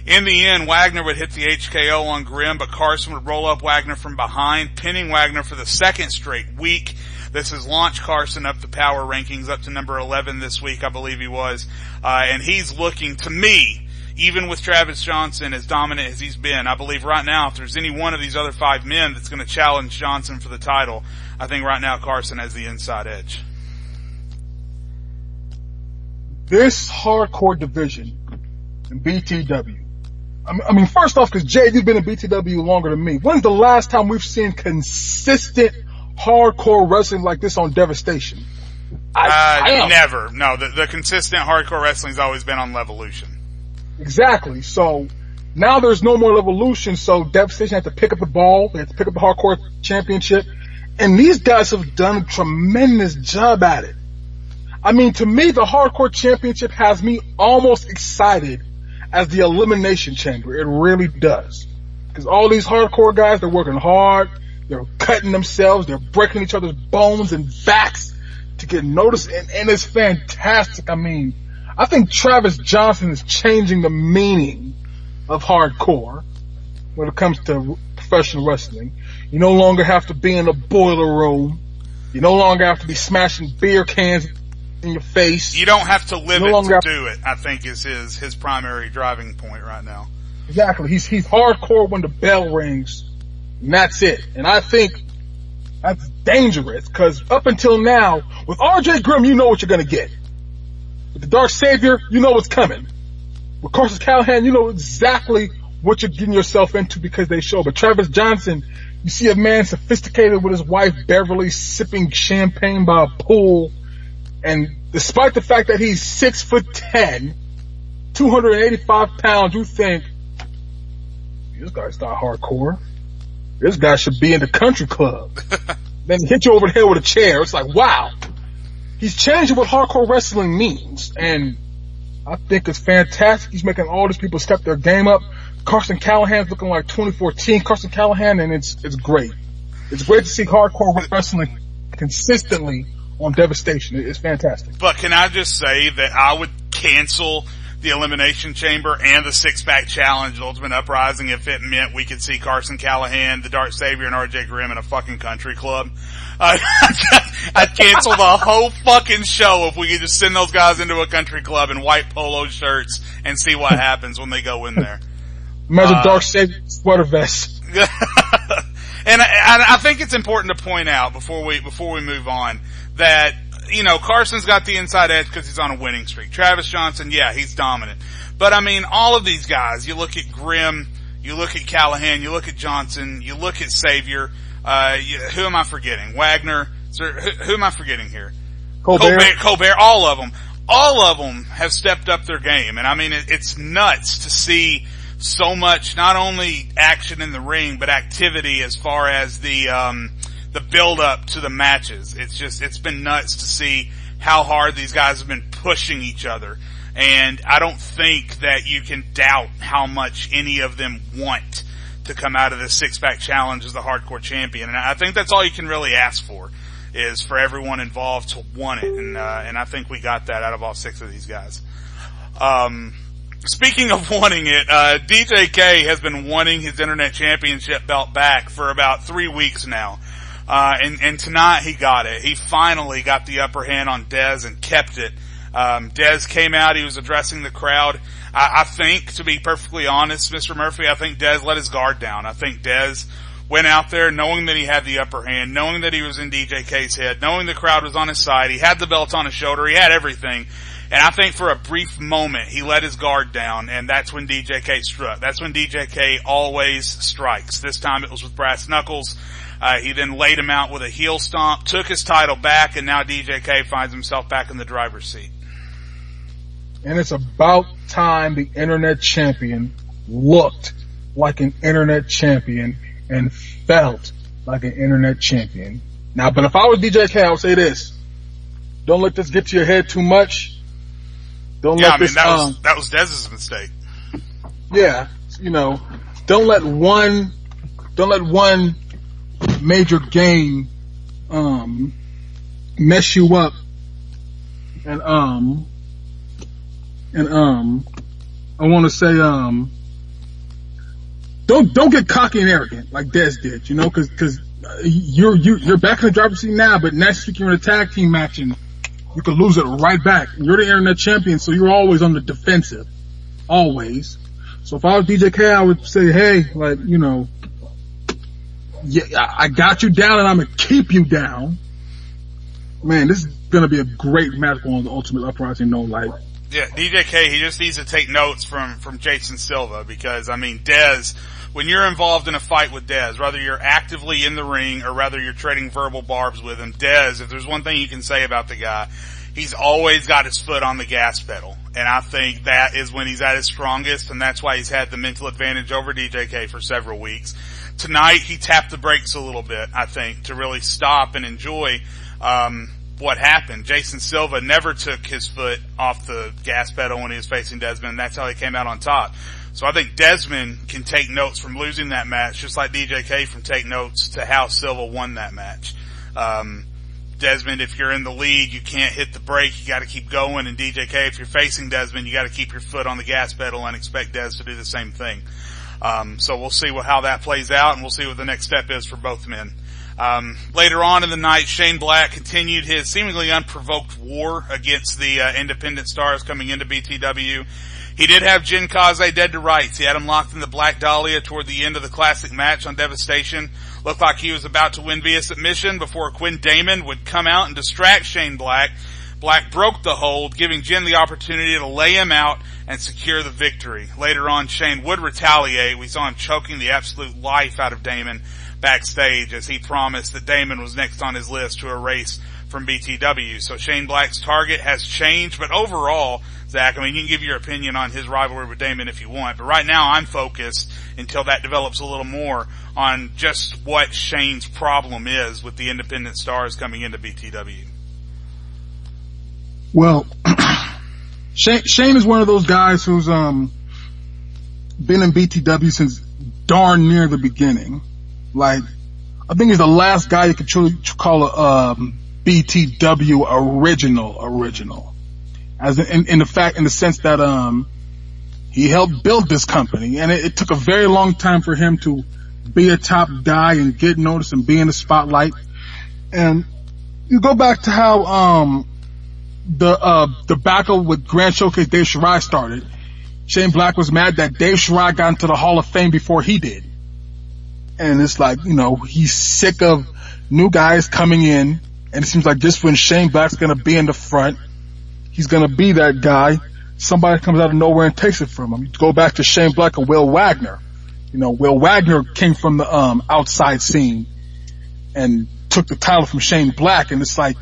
In the end, Wagner would hit the HKO on Grimm, but Carson would roll up Wagner from behind, pinning Wagner for the second straight week. This has launched Carson up the power rankings up to number 11 this week, I believe he was. And he's looking, to me, even with Travis Johnson as dominant as he's been, I believe right now, if there's any one of these other 5 men that's going to challenge Johnson for the title, I think right now Carson has the inside edge. This hardcore division in BTW. I mean, first off, because Jay, you've been in BTW longer than me. When's the last time we've seen consistent hardcore wrestling like this on Devastation? Never. No, the consistent hardcore wrestling's always been on Levolution. Exactly. So now there's no more Levolution, so Devastation has to pick up the ball. They have to pick up the hardcore championship. And these guys have done a tremendous job at it. I mean, to me, the hardcore championship has me almost excited as the Elimination Chamber. It really does. Because all these hardcore guys, they're working hard. They're cutting themselves. They're breaking each other's bones and backs to get noticed. And it's fantastic. I mean, I think Travis Johnson is changing the meaning of hardcore when it comes to professional wrestling. You no longer have to be in a boiler room. You no longer have to be smashing beer cans in your face. You don't have to live it to do it, I think is his primary driving point right now. Exactly. He's hardcore when the bell rings, and that's it. And I think that's dangerous, because up until now, with RJ Grimm, you know what you're going to get. With the Dark Savior, you know what's coming. With Carson Callahan, you know exactly what you're getting yourself into because they show. But Travis Johnson, you see a man sophisticated with his wife Beverly sipping champagne by a pool. And despite the fact that he's 6'10", 285 pounds, you think, this guy's not hardcore. This guy should be in the country club. Then he hit you over the head with a chair. It's like, wow. He's changing what hardcore wrestling means. And I think it's fantastic. He's making all these people step their game up. Carson Callahan's looking like 2014 Carson Callahan, and it's great. It's great to see hardcore wrestling consistently on Devastation. It's fantastic. But can I just say that I would cancel the Elimination Chamber and the Six-Pack Challenge, Ultimate Uprising, if it meant we could see Carson Callahan, the Dark Savior, and RJ Grimm in a fucking country club. I'd cancel the whole fucking show if we could just send those guys into a country club in white polo shirts and see what happens when they go in there. Imagine Dark Savior sweater vest. And I think it's important to point out before we move on that, you know, Carson's got the inside edge because he's on a winning streak. Travis Johnson, yeah, he's dominant. But I mean, all of these guys, you look at Grimm, you look at Callahan, you look at Johnson, you look at Savior, who am I forgetting? Wagner, who am I forgetting here? Colbert, all of them have stepped up their game. And I mean, it's nuts to see so much, not only action in the ring, but activity as far as the build up to the matches. It's been nuts to see how hard these guys have been pushing each other. And I don't think that you can doubt how much any of them want to come out of this Six-Pack Challenge as the hardcore champion. And I think that's all you can really ask for, is for everyone involved to want it. And I think we got that out of all 6 of these guys. Speaking of wanting it, DJK has been wanting his Internet Championship belt back for about 3 weeks now. And tonight he got it. He finally got the upper hand on Dez and kept it. Dez came out, he was addressing the crowd. I think, to be perfectly honest, Mr. Murphy, I think Dez let his guard down. I think Dez went out there knowing that he had the upper hand, knowing that he was in DJK's head, knowing the crowd was on his side. He had the belt on his shoulder, he had everything. And I think for a brief moment, he let his guard down, and that's when DJK struck. That's when DJK always strikes. This time it was with brass knuckles. He then laid him out with a heel stomp, took his title back, and now DJK finds himself back in the driver's seat. And it's about time the Internet Champion looked like an Internet Champion and felt like an Internet Champion. Now, but if I was DJK, I would say this. Don't let this get to your head too much. Don't let this, that was Dez's mistake. Yeah, you know, don't let one major game mess you up. And I want to say don't get cocky and arrogant like Dez did, because you're back in the driver's seat now, but next week you're in a tag team match and you could lose it right back. You're the internet champion, so you're always on the defensive, always. So if I was DJK, I would say, hey, yeah, I got you down and I'm gonna keep you down. Man, this is gonna be a great match on the Ultimate Uprising, Yeah, DJK, he just needs to take notes from Jason Silva, because, Dez, when you're involved in a fight with Dez, whether you're actively in the ring or whether you're trading verbal barbs with him, Dez, if there's one thing you can say about the guy, he's always got his foot on the gas pedal. And I think that is when he's at his strongest, and that's why he's had the mental advantage over DJK for several weeks. Tonight, he tapped the brakes a little bit, I think, to really stop and enjoy what happened. Jason Silva never took his foot off the gas pedal when he was facing Desmond, and that's how he came out on top. So I think Desmond can take notes from losing that match, just like DJK from take notes to how Silva won that match. Desmond, if you're in the lead, you can't hit the brake, you gotta keep going, and DJK, if you're facing Desmond, you gotta keep your foot on the gas pedal and expect Dez to do the same thing. So we'll see how that plays out, and we'll see what the next step is for both men. Later on in the night, Shane Black continued his seemingly unprovoked war against the independent stars coming into BTW. He did have Jin Kaze dead to rights. He had him locked in the Black Dahlia toward the end of the classic match on Devastation. Looked like he was about to win via submission before Quinn Damon would come out and distract Shane Black. Black broke the hold, giving Jin the opportunity to lay him out and secure the victory. Later on, Shane would retaliate. We saw him choking the absolute life out of Damon backstage, as he promised that Damon was next on his list to erase from BTW. So Shane Black's target has changed, but overall, Zach, you can give your opinion on his rivalry with Damon if you want, but right now I'm focused, until that develops a little more, on just what Shane's problem is with the independent stars coming into BTW. Well, Shane is one of those guys who's been in BTW since darn near the beginning. I think he's the last guy you could truly call a BTW original. As in the sense that he helped build this company, and it took a very long time for him to be a top guy and get noticed and be in the spotlight. And you go back to how the battle with Grand Showcase Dave Shirai started. Shane Black was mad that Dave Shirai got into the Hall of Fame before he did. And it's he's sick of new guys coming in, and it seems like just when Shane Black's gonna be in the front, he's gonna be that guy, somebody comes out of nowhere and takes it from him. You go back to Shane Black and Will Wagner. Will Wagner came from the outside scene and took the title from Shane Black, and it's Shane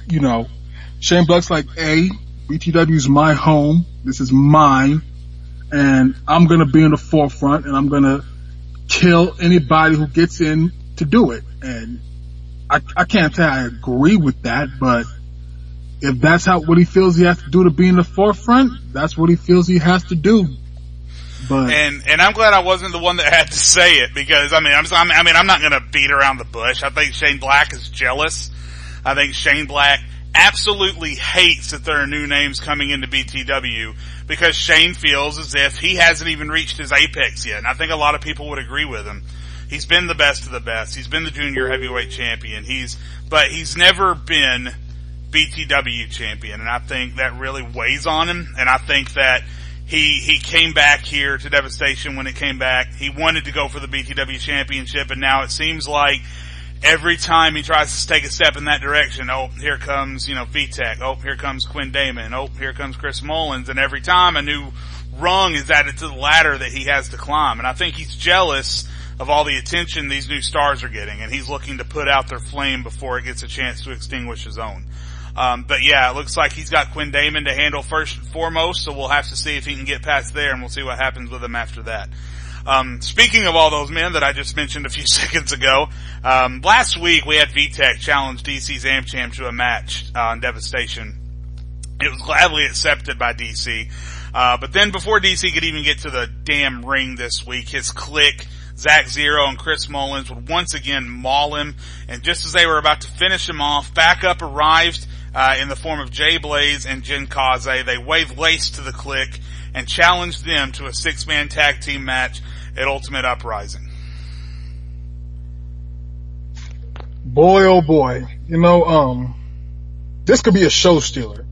Black's hey, BTW's my home, this is mine, and I'm gonna be in the forefront, and I'm gonna kill anybody who gets in to do it. And I can't say I agree with that, but if that's what he feels he has to do to be in the forefront, that's what he feels he has to do. But and I'm glad I wasn't the one that had to say it, because I'm not going to beat around the bush. I think Shane Black is jealous. I think Shane Black absolutely hates that there are new names coming into BTW, because Shane feels as if he hasn't even reached his apex yet. And I think a lot of people would agree with him. He's been the best of the best. He's been the junior heavyweight champion. But he's never been BTW champion. And I think that really weighs on him. And I think that he came back here to Devastation when it came back. He wanted to go for the BTW championship, and now it seems like every time he tries to take a step in that direction, here comes, VTech. Here comes Quinn Damon. Here comes Chris Mullins. And every time a new rung is added to the ladder that he has to climb. And I think he's jealous of all the attention these new stars are getting, and he's looking to put out their flame before it gets a chance to extinguish his own. But yeah, it looks like he's got Quinn Damon to handle first and foremost, so we'll have to see if he can get past there, and we'll see what happens with him after that. Speaking of all those men that I just mentioned a few seconds ago, last week we had VTech challenge DC's AmCham to a match on Devastation. It was gladly accepted by DC. But then before DC could even get to the damn ring this week, his clique, Zach Zero and Chris Mullins, would once again maul him. And just as they were about to finish him off, backup arrived in the form of Jay Blaze and Jin Kaze. They waved lace to the clique and challenged them to a 6-man tag team match at Ultimate Uprising. Boy, oh boy. This could be a show stealer.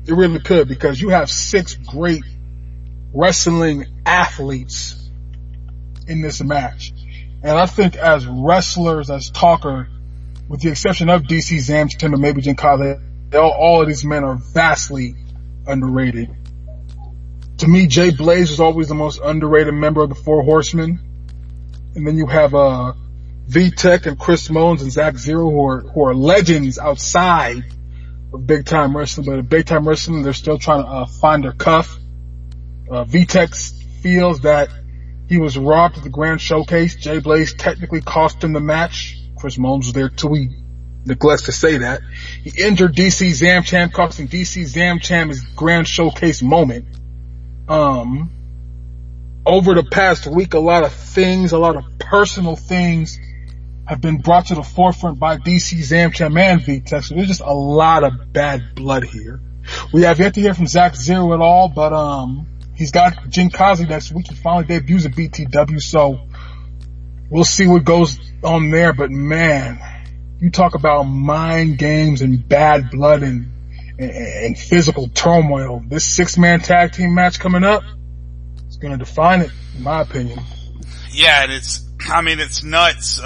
It really could, because you have 6 great wrestling athletes in this match. And I think as wrestlers, as talker, with the exception of DC Zamchin and maybe Jin Kale, all of these men are vastly underrated. To me, Jay Blaze is always the most underrated member of the Four Horsemen. And then you have V-Tech and Chris Mullins and Zach Zero, who are legends outside of big time wrestling. But at big time wrestling, they're still trying to find their cuff. V-Tech feels that he was robbed at the Grand Showcase. Jay Blaze technically cost him the match. Chris Mullins was there too. He neglects to say that. He injured DC Zamcham, costing DC Zamcham his Grand Showcase moment. Over the past week, a lot of personal things have been brought to the forefront by DC Zamcham and V-Tech. So there's just a lot of bad blood here. We have yet to hear from Zach Zero at all, but he's got Jin Kazi next week. He finally debuts at BTW, so we'll see what goes on there. But man, you talk about mind games and bad blood and physical turmoil. This 6-man tag team match coming up is going to define it, in my opinion. Yeah, and it's nuts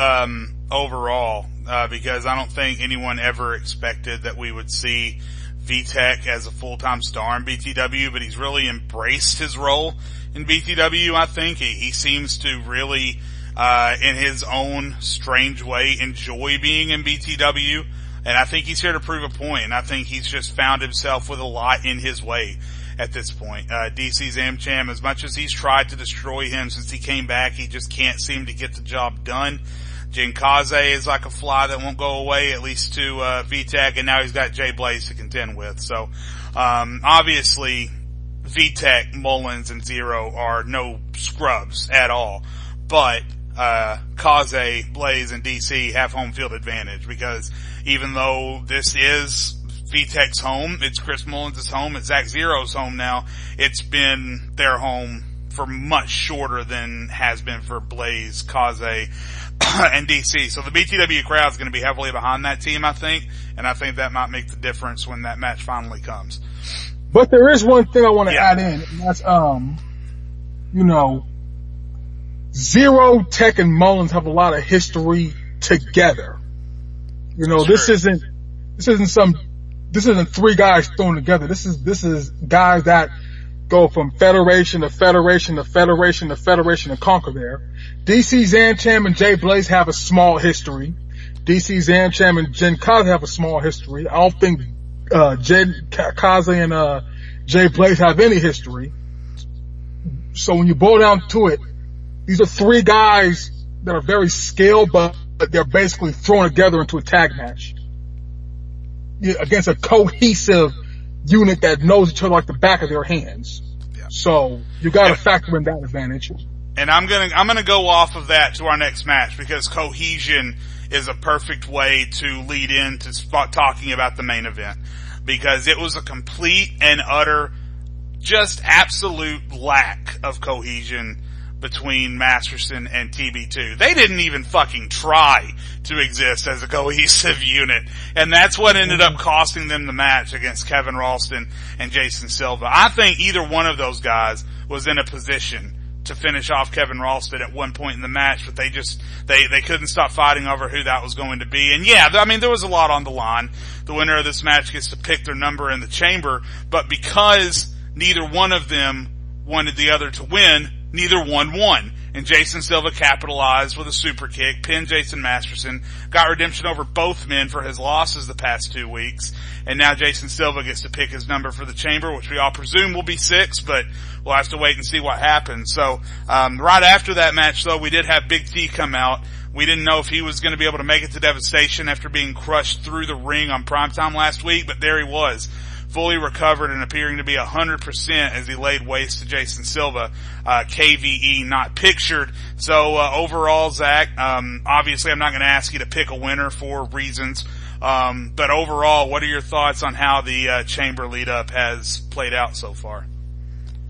overall because I don't think anyone ever expected that we would see V-Tech as a full-time star in BTW, but he's really embraced his role in BTW, I think. He seems to really, in his own strange way, enjoy being in BTW, and I think he's here to prove a point, and I think he's just found himself with a lot in his way at this point. DC Zamcham, as much as he's tried to destroy him since he came back, he just can't seem to get the job done. Jin Kaze is like a fly that won't go away, at least to V-Tech, and now he's got Jay Blaze to contend with. So obviously V-Tech, Mullins, and Zero are no scrubs at all, but Kaze, Blaze, and DC have home field advantage, because even though this is V-Tech's home, it's Chris Mullins' home, it's Zach Zero's home now, it's been their home for much shorter than has been for Blaze, Kaze, and DC. So the BTW crowd is going to be heavily behind that team, I think, and I think that might make the difference when that match finally comes. But there is one thing I want to add in, and that's, Zero, Tech, and Mullins have a lot of history together. This isn't 3 guys thrown together. This is guys that go from federation to federation to federation to federation and conquer there. DC Zamcham and Jay Blaze have a small history. DC Zamcham and Jin Kaze have a small history. I don't think Jin Kaze and Jay Blaze have any history. So when you boil down to it, these are 3 guys that are very skilled, but they're basically thrown together into a tag match against a cohesive unit that knows each other like the back of their hands. Yeah. So you got to factor in that advantage. And I'm gonna go off of that to our next match, because cohesion is a perfect way to lead into talking about the main event, because it was a complete and utter, just absolute lack of cohesion between Masterson and TB2. They didn't even fucking try to exist as a cohesive unit. And that's what ended up costing them the match against Kevin Ralston and Jason Silva. I think either one of those guys was in a position to finish off Kevin Ralston at one point in the match, but they couldn't stop fighting over who that was going to be. And yeah, I mean, there was a lot on the line. The winner of this match gets to pick their number in the chamber, but because neither one of them wanted the other to win, neither one won. And Jason Silva capitalized with a super kick, pinned Jason Masterson, got redemption over both men for his losses the past 2 weeks, and now Jason Silva gets to pick his number for the chamber, which we all presume will be 6, but we'll have to wait and see what happens. So, right after that match though, we did have Big T come out. We didn't know if he was going to be able to make it to Devastation after being crushed through the ring on primetime last week, but there he was, fully recovered and appearing to be 100% as he laid waste to Jason Silva. KVE not pictured. So, overall, Zach, obviously I'm not going to ask you to pick a winner for reasons. But overall, what are your thoughts on how the chamber lead up has played out so far?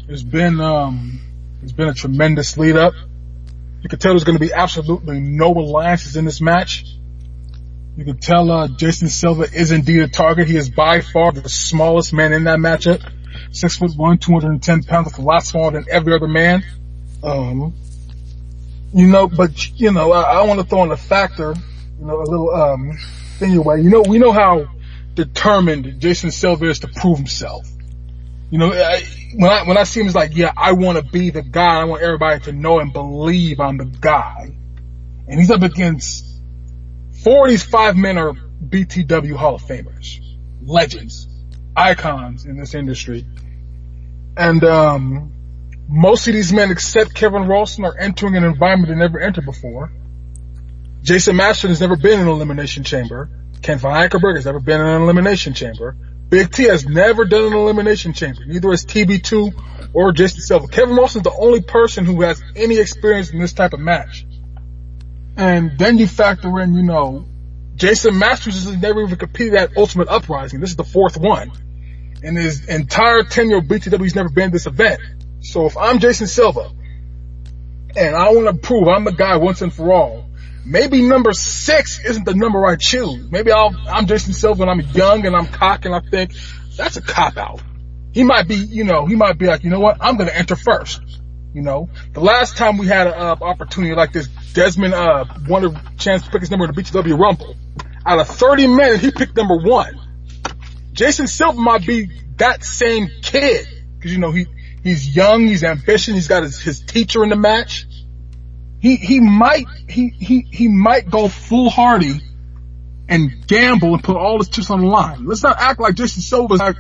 It's been a tremendous lead up. You could tell there's going to be absolutely no alliances in this match. You can tell Jason Silva is indeed a target. He is by far the smallest man in that matchup. 6'1", 210 pounds. That's a lot smaller than every other man. I want to throw in a factor, a little thing your way. We know how determined Jason Silva is to prove himself. When I see him, it's like, yeah, I want to be the guy. I want everybody to know and believe I'm the guy. And he's up against 4 of these 5 men are BTW Hall of Famers, legends, icons in this industry. And most of these men, except Kevin Ralston, are entering an environment they never entered before. Jason Masterson has never been in an elimination chamber. Ken Von Eichenberg has never been in an elimination chamber. Big T has never done an elimination chamber. Neither has TB2 or Jason Silva. Kevin Ralston is the only person who has any experience in this type of match. And then you factor in, Jason Masters has never even competed at Ultimate Uprising. This is the 4th one. In his entire tenure of BTW, he's never been to this event. So if I'm Jason Silva, and I want to prove I'm the guy once and for all, maybe number 6 isn't the number I choose. Maybe I'm Jason Silva and I'm young and I'm cocky and I think that's a cop-out. He might be like, what? I'm going to enter first. The last time we had an opportunity like this, Desmond wanted a chance to pick his number in the BTW Rumble. Out of 30 men, he picked number 1. Jason Silva might be that same kid because he's young, he's ambitious, he's got his teacher in the match. He might go foolhardy and gamble and put all his chips on the line. Let's not act like Jason Silva's not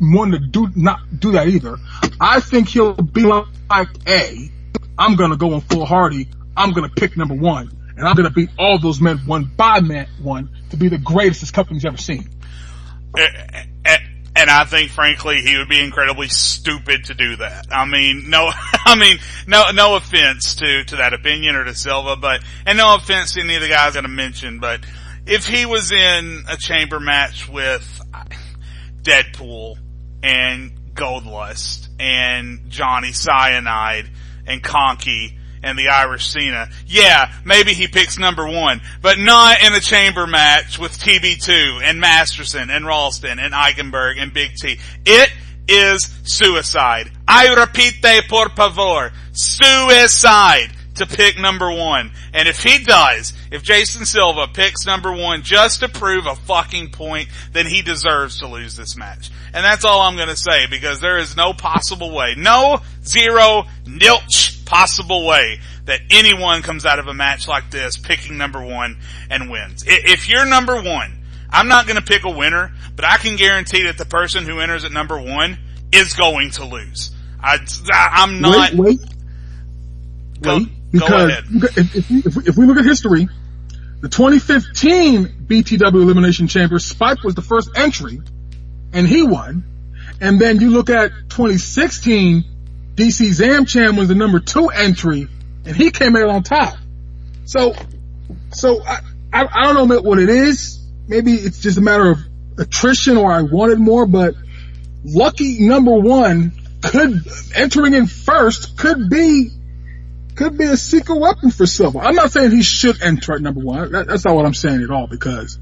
wanting to not do that either. I think he'll be like, I'm gonna go on foolhardy. I'm gonna pick number 1, and I'm gonna beat all those men one by one to be the greatest this company's ever seen. And I think, frankly, he would be incredibly stupid to do that. No offense to that opinion or to Silva, and no offense to any of the guys that I mentioned, but if he was in a chamber match with Deadpool and Goldlust and Johnny Cyanide and Conky and the Irish Cena, yeah, maybe he picks number 1, but not in a chamber match with TB2 and Masterson and Ralston and Eichenberg and Big T. It is suicide. I repite por favor. Suicide to pick number 1. And if Jason Silva picks number 1 just to prove a fucking point, then he deserves to lose this match. And that's all I'm gonna say, because there is no possible way, nilch possible way that anyone comes out of a match like this picking number 1 and wins. If you're number 1, I'm not gonna pick a winner, but I can guarantee that the person who enters at number 1 is going to lose. I'm not... Wait. Because if we look at history, the 2015 BTW Elimination Chamber, Spike was the first entry, and he won. And then you look at 2016, DC Zamcham was the number 2 entry, and he came out on top. So I don't know what it is. Maybe it's just a matter of attrition, or I wanted more, but lucky number 1 entering in first could be a secret weapon for Silva. I'm not saying he should enter at number 1. That's not what I'm saying at all, because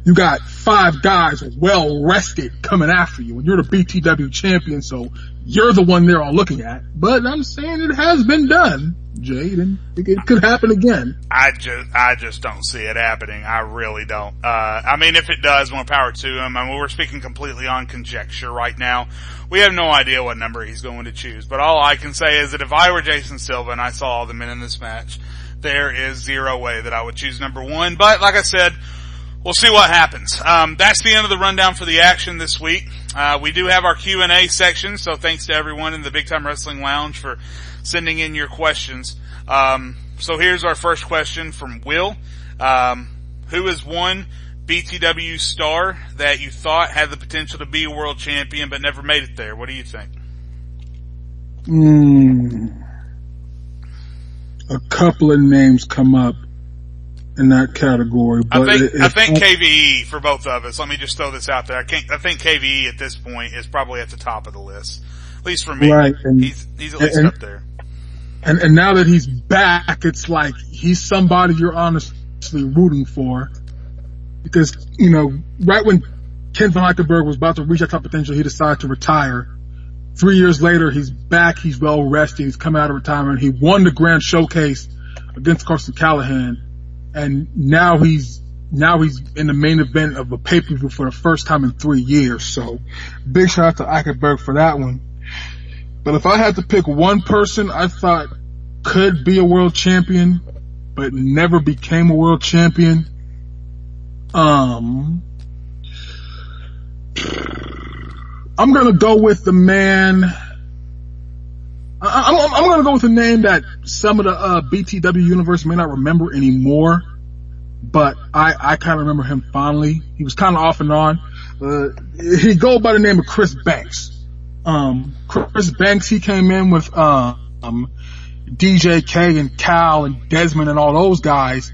you got 5 guys well rested coming after you, and you're the BTW champion, so you're the one they're all looking at. But I'm saying it has been done, Jade, and it could happen again. I just don't see it happening. I really don't. If it does, more power to him. We're speaking completely on conjecture right now. We have no idea what number he's going to choose. But all I can say is that if I were Jason Silva and I saw all the men in this match, there is zero way that I would choose number 1. But like I said, we'll see what happens. That's the end of the rundown for the action this week. We do have our Q&A section, so thanks to everyone in the Big Time Wrestling Lounge for sending in your questions. So here's our first question from Will. Who is one BTW star that you thought had the potential to be a world champion but never made it there? What do you think? A couple of names come up in that category, but I think KVE for both of us. Let me just throw this out there. I think KVE at this point is probably at the top of the list, at least for me. Right, and he's at least up there. And now that he's back, it's like he's somebody you're honestly rooting for. because, right when Ken Von Eichenberg was about to reach that top potential, he decided to retire. 3 years later, he's back. He's well rested. He's come out of retirement. He won the Grand Showcase against Carson Callahan, and now he's in the main event of a pay-per-view for the first time in 3 years. So, big shout out to Eichenberg for that one. But if I had to pick one person I thought could be a world champion, but never became a world champion, I'm gonna go with the man. I'm gonna go with a name that some of the BTW universe may not remember anymore, but I kind of remember him fondly. He was kind of off and on. He go by the name of Chris Banks. Chris Banks, he came in with DJ K and Cal and Desmond and all those guys,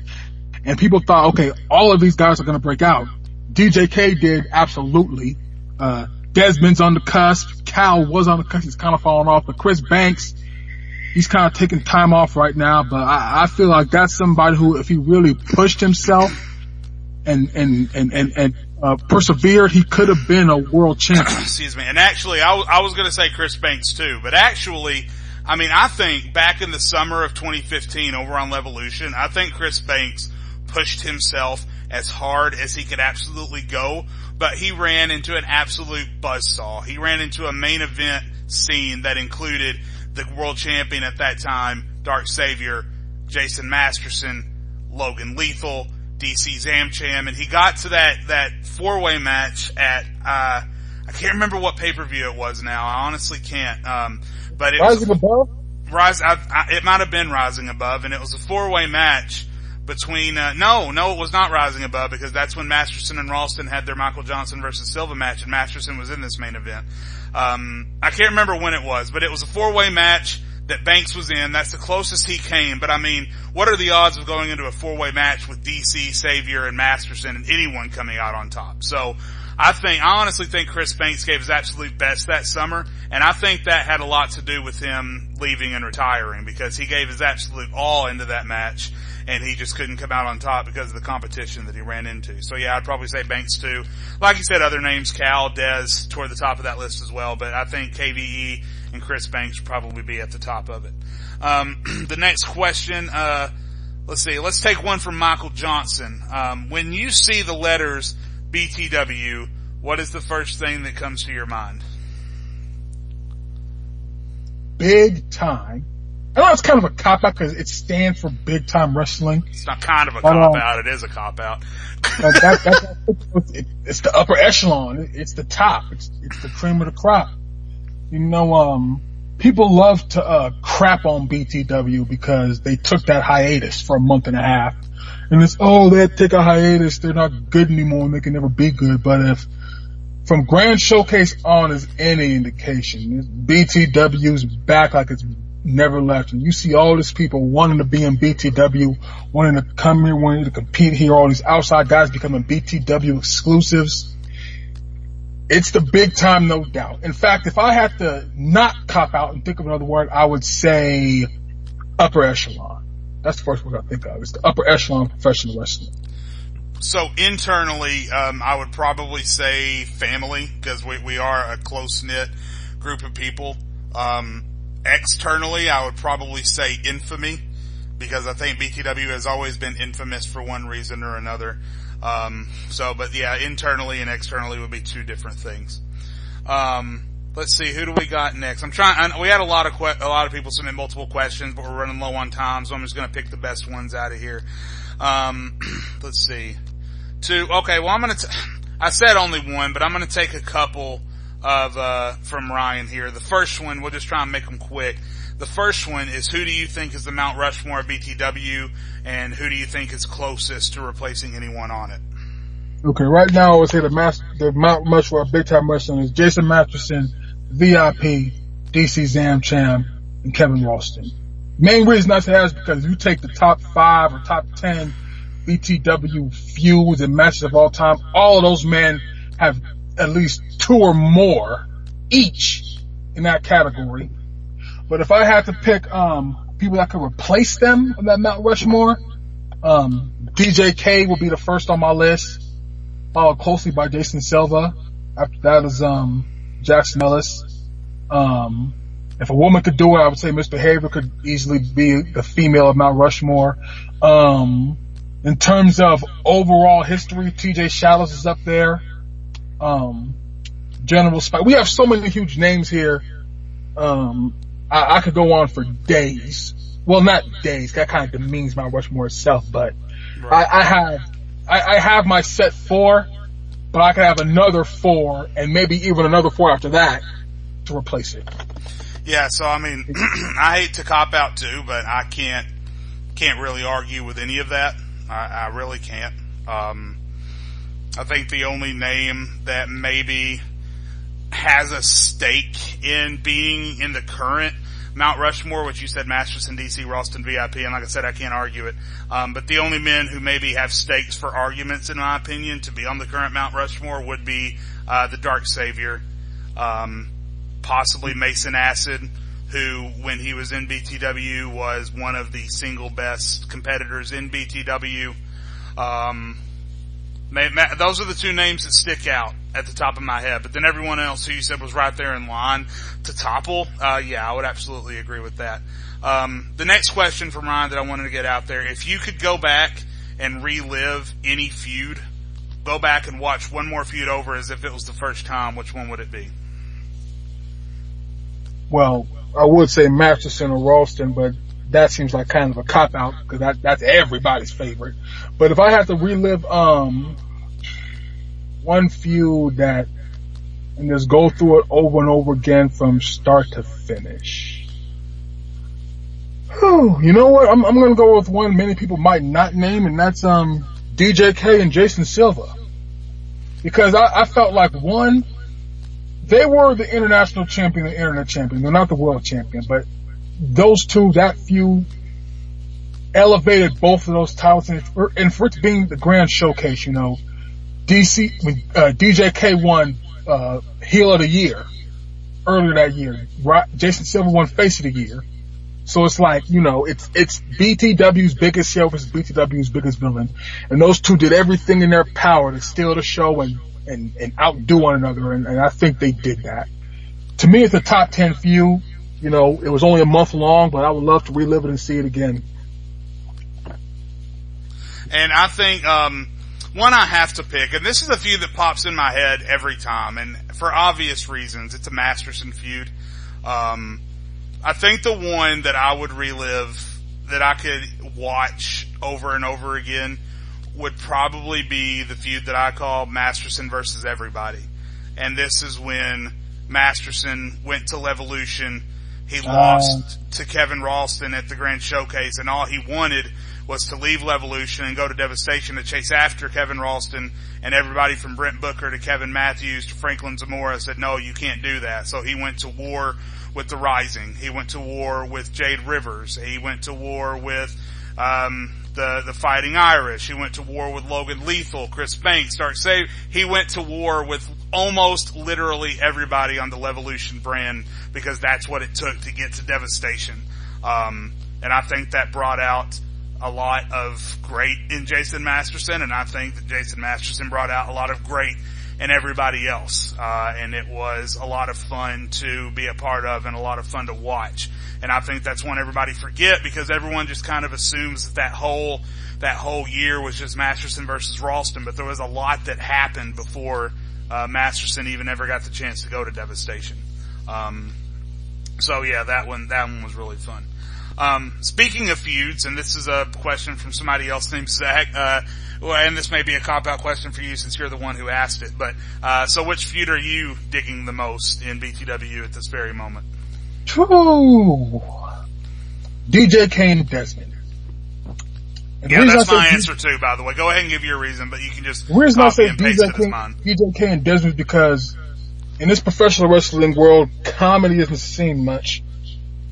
and people thought, okay, all of these guys are gonna break out. DJ K did, absolutely. Desmond's on the cusp. Cal was on the cusp. He's kind of falling off. But Chris Banks, he's kind of taking time off right now. But I feel like that's somebody who, if he really pushed himself and persevered, he could have been a world champion. Excuse me. And actually, I was going to say Chris Banks too. But actually, I think back in the summer of 2015 over on Levolution, I think Chris Banks pushed himself as hard as he could absolutely go, but he ran into an absolute buzzsaw. He ran into a main event scene that included the world champion at that time, Dark Savior, Jason Masterson, Logan Lethal, DC Zamcham, and he got to that four-way match at, I can't remember what pay-per-view it was now. I honestly can't. But it Rising Above? It might have been Rising Above, and it was a four-way match between, no, it was not Rising Above, because that's when Masterson and Ralston had their Michael Johnson versus Silva match, and Masterson was in this main event. I can't remember when it was, but it was a four-way match that Banks was in. That's the closest he came, but what are the odds of going into a four-way match with DC, Savior, and Masterson, and anyone coming out on top? So, I honestly think Chris Banks gave his absolute best that summer, and I think that had a lot to do with him leaving and retiring, because he gave his absolute all into that match, and he just couldn't come out on top because of the competition that he ran into. So yeah, I'd probably say Banks too. Like you said, other names, Cal, Dez, toward the top of that list as well, but I think KVE and Chris Banks would probably be at the top of it. The next question, let's see, let's take one from Michael Johnson. When you see the letters BTW, what is the first thing that comes to your mind? Big time. I know it's kind of a cop-out because it stands for Big Time Wrestling. It's not kind of a cop-out, it is a cop-out. It's the upper echelon. It's the top. It's the cream of the crop. People love to crap on BTW because they took that hiatus for a month and a half. And they take a hiatus, they're not good anymore and they can never be good. But if from Grand Showcase on is any indication, BTW's back like it's never left. And you see all these people wanting to be in BTW, wanting to come here, wanting to compete here, all these outside guys becoming BTW exclusives. It's the big time, no doubt. In fact, if I had to not cop out and think of another word, I would say upper echelon. That's the first word I think of. It's the upper echelon of professional wrestling. So internally, I would probably say family, because we are a close-knit group of people. Externally, I would probably say infamy, because I think BTW has always been infamous for one reason or another. But yeah, internally and externally would be two different things. Let's see, who do we got next? We had a lot of people submit multiple questions, but we're running low on time, so I'm just gonna pick the best ones out of here. Let's see. I said only one, but I'm gonna take a couple from Ryan here. The first one, we'll just try and make them quick. The first one is, who do you think is the Mount Rushmore of BTW, and who do you think is closest to replacing anyone on it? Okay, right now I would say the Mount Rushmore of Big Time Wrestling is Jason Masterson, VIP, DC Zamcham, and Kevin Ralston. Main reason I say that is because if you take the top 5 or top 10 BTW feuds and matches of all time, all of those men have at least 2 or more each in that category. But if I had to pick people that could replace them on that Mount Rushmore, DJ K will be the first on my list. followed closely by Jason Silva. After that is Jackson Ellis. If a woman could do it, I would say Misbehavior could easily be the female of Mount Rushmore. In terms of overall history, TJ Shallows is up there. General Spike. We have so many huge names here. I could go on for days. Well, not days. That kind of demeans Mount Rushmore itself, but right. I have my set 4, but I could have another 4 and maybe even another 4 after that to replace it. Yeah, so I mean, I hate to cop out too, but I can't really argue with any of that. I really can't. I think the only name that maybe has a stake in being in the current Mount Rushmore, which you said Masterson, DC, Ralston, VIP, and like I said, I can't argue it. But the only men who maybe have stakes for arguments, in my opinion, to be on the current Mount Rushmore would be the Dark Savior, possibly Mason Acid, who, when he was in BTW, was one of the single best competitors in BTW. Those are the 2 names that stick out at the top of my head, but then everyone else who you said was right there in line to topple, yeah, I would absolutely agree with that. The next question from Ryan that I wanted to get out there, if you could go back and relive any feud, go back and watch one more feud over as if it was the first time, which one would it be? Well, I would say Masterson or Ralston, but that seems like kind of a cop-out, because that's everybody's favorite. But if I had to relive one feud and just go through it over and over again from start to finish. You know what? I'm going to go with one many people might not name, and that's DJK and Jason Silva. Because I felt like, one, they were the international champion and internet champion. They're not the world champion, but those two, that feud, elevated both of those titles, and for it being the grand showcase, you know, DJK won Heel of the Year earlier that year. Jason Silva won Face of the Year. So it's like, you know, it's BTW's biggest show versus BTW's biggest villain, and those two did everything in their power to steal the show and outdo one another, and I think they did that. To me, it's a top 10 feud. You know, it was only a month long, but I would love to relive it and see it again. And I think one I have to pick, and this is a feud that pops in my head every time, and for obvious reasons, it's a Masterson feud. I think the one that I would relive, that I could watch over and over again, would probably be the feud that I call Masterson versus Everybody. And this is when Masterson went to Levolution. He lost to Kevin Ralston at the Grand Showcase, and all he wanted was to leave Levolution and go to Devastation to chase after Kevin Ralston, and everybody from Brent Booker to Kevin Matthews to Franklin Zamora said, no, you can't do that. So he went to war with the Rising. He went to war with Jade Rivers. He went to war with the Fighting Irish. He went to war with Logan Lethal, Chris Banks, Dark Save. He went to war with almost literally everybody on the Levolution brand, because that's what it took to get to Devastation. And I think that brought out a lot of great in Jason Masterson, and I think that Jason Masterson brought out a lot of great in everybody else. And it was a lot of fun to be a part of and a lot of fun to watch. And I think that's one everybody forget, because everyone just kind of assumes that whole year was just Masterson versus Ralston, but there was a lot that happened before Masterson even ever got the chance to go to Devastation. So yeah, that one was really fun. Speaking of feuds, and this is a question from somebody else named Zach, and this may be a cop-out question for you since you're the one who asked it, but, so which feud are you digging the most in BTW at this very moment? True. DJ Kane and Desmond. And yeah, that's my answer too, by the way. Go ahead and give your reason, but you can just copy and paste it as mine. DJ Kane and Desmond, because in this professional wrestling world, comedy isn't seen much.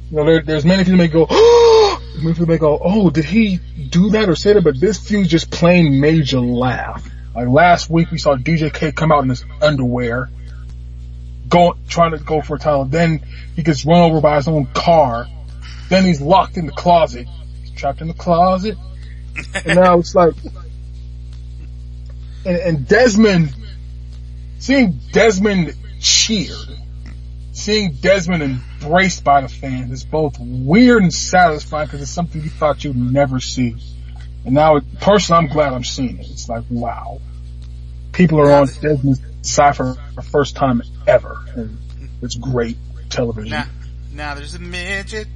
You know, there's many people may go, oh, did he do that or say that? But this feud just plain made you laugh. Like last week, we saw DJ K come out in his underwear, trying to go for a title. Then he gets run over by his own car. Then he's locked in the closet. He's trapped in the closet. And now it's like, And Desmond, seeing Desmond cheered, seeing Desmond embraced by the fans is both weird and satisfying because it's something you thought you'd never see. And now, personally, I'm glad I'm seeing it. It's like, wow. People are on Desmond's side for the first time ever. And it's great television. Now there's a midget.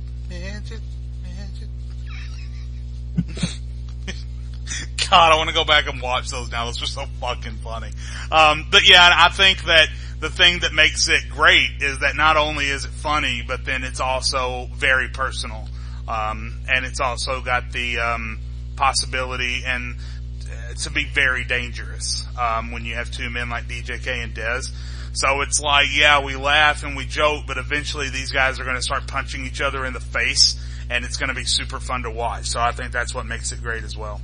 God, I want to go back and watch those now. Those were so fucking funny. But yeah, I think that the thing that makes it great is that not only is it funny, but then it's also very personal. And it's also got the, possibility and to be very dangerous, when you have two men like DJK and Dez. So it's like, yeah, we laugh and we joke, but eventually these guys are going to start punching each other in the face, and it's going to be super fun to watch. So I think that's what makes it great as well.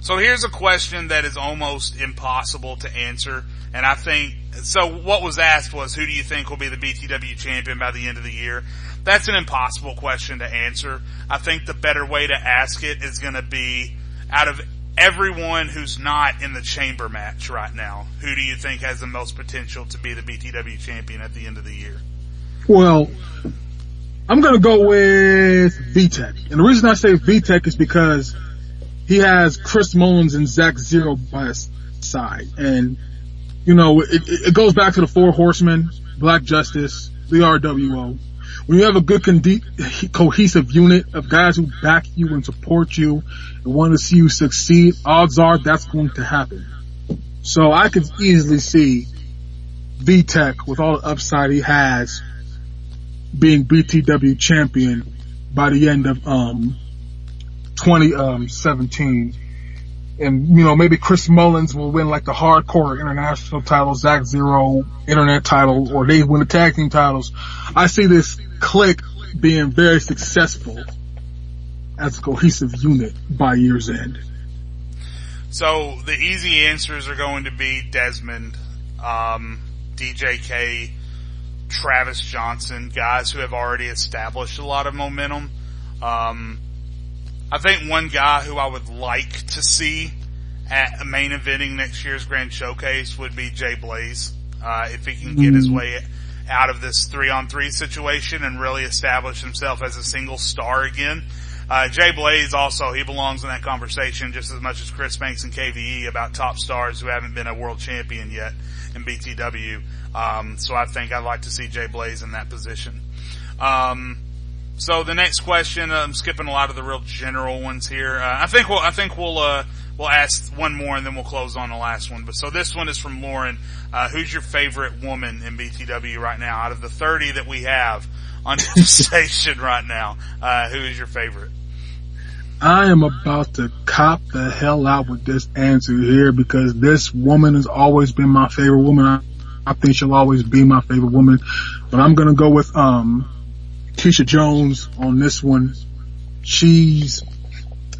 So here's a question that is almost impossible to answer, and I think, so what was asked was, who do you think will be the BTW champion by the end of the year? That's an impossible question to answer. I think the better way to ask it is going to be, out of everyone who's not in the chamber match right now, who do you think has the most potential to be the BTW champion at the end of the year? Well, I'm going to go with VTech. And the reason I say VTech is because he has Chris Mullins and Zach Zero by his side. And, you know, it goes back to the Four Horsemen, Black Justice, the RWO. When you have a good cohesive unit of guys who back you and support you and want to see you succeed, odds are that's going to happen. So I could easily see VTech, with all the upside he has, being BTW champion by the end of 2017. And, you know, maybe Chris Mullins will win like the hardcore international title, Zach Zero internet title, or they win the tag team titles. I see this clique being very successful as a cohesive unit by year's end. So the easy answers are going to be Desmond, DJK, Travis Johnson, guys who have already established a lot of momentum. I think one guy who I would like to see at main eventing next year's Grand Showcase would be Jay Blaze, if he can get his way out of this 3-on-3 situation and really establish himself as a single star again. Jay Blaze also, he belongs in that conversation just as much as Chris Banks and KVE about top stars who haven't been a world champion yet in BTW. So I think I'd like to see Jay Blaze in that position. So the next question, I'm skipping a lot of the real general ones here. I think we'll ask one more and then we'll close on the last one. But so this one is from Lauren. Who's your favorite woman in BTW right now? Out of the 30 that we have on the station right now, who is your favorite? I am about to cop the hell out with this answer here because this woman has always been my favorite woman. I think she'll always be my favorite woman. But I'm gonna go with, Keisha Jones on this one. She's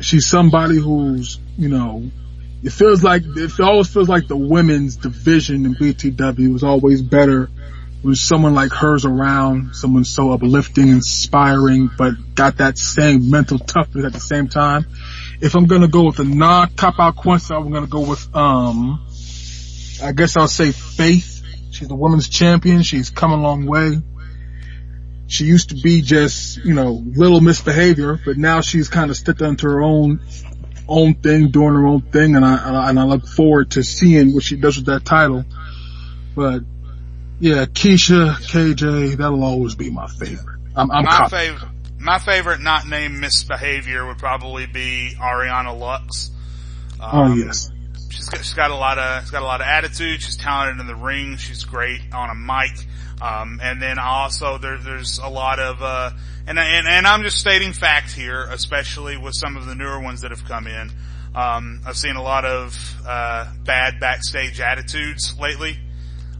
somebody who's, you know, it always feels like the women's division in BTW is always better with someone like hers around, someone so uplifting, inspiring, but got that same mental toughness at the same time. If I'm gonna go with a non-cop-out question, I'm gonna go with, I guess I'll say Faith. She's the women's champion. She's come a long way. She used to be just, you know, little misbehavior, but now she's kind of stepped into her own thing, doing her own thing, and I look forward to seeing what she does with that title. But yeah, Keisha, KJ, that'll always be my favorite. My favorite not named misbehavior would probably be Ariana Lux. Oh yes. She's got a lot of attitude. She's talented in the ring. She's great on a mic. And then also there's a lot of, and I'm just stating facts here, especially with some of the newer ones that have come in. I've seen a lot of, bad backstage attitudes lately.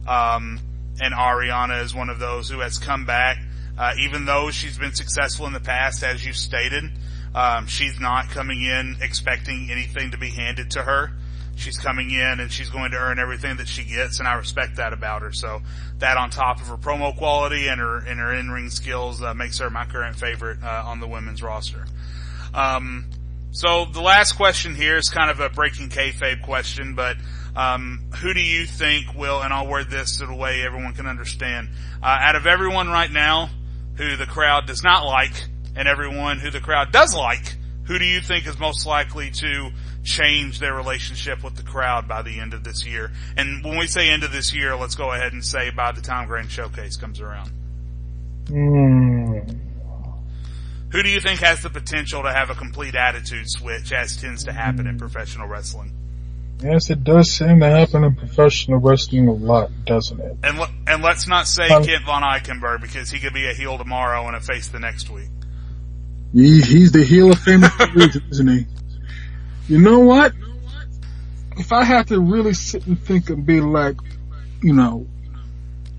And Ariana is one of those who has come back, even though she's been successful in the past, as you stated. She's not coming in expecting anything to be handed to her. She's coming in and she's going to earn everything that she gets, and I respect that about her. So that, on top of her promo quality and her in-ring skills, makes her my current favorite on the women's roster. So the last question here is kind of a breaking kayfabe question, but who do you think will, and I'll word this so the way everyone can understand, out of everyone right now who the crowd does not like and everyone who the crowd does like, who do you think is most likely to change their relationship with the crowd by the end of this year? And when we say end of this year, let's go ahead and say by the time Grand Showcase comes around. Who do you think has the potential to have a complete attitude switch, as tends to happen in professional wrestling? Yes, it does seem to happen in professional wrestling a lot, doesn't it? And let's not say Kent Von Eichenberg, because he could be a heel tomorrow and a face the next week. He's the heel of fame, isn't he? You know what? If I had to really sit and think and be like,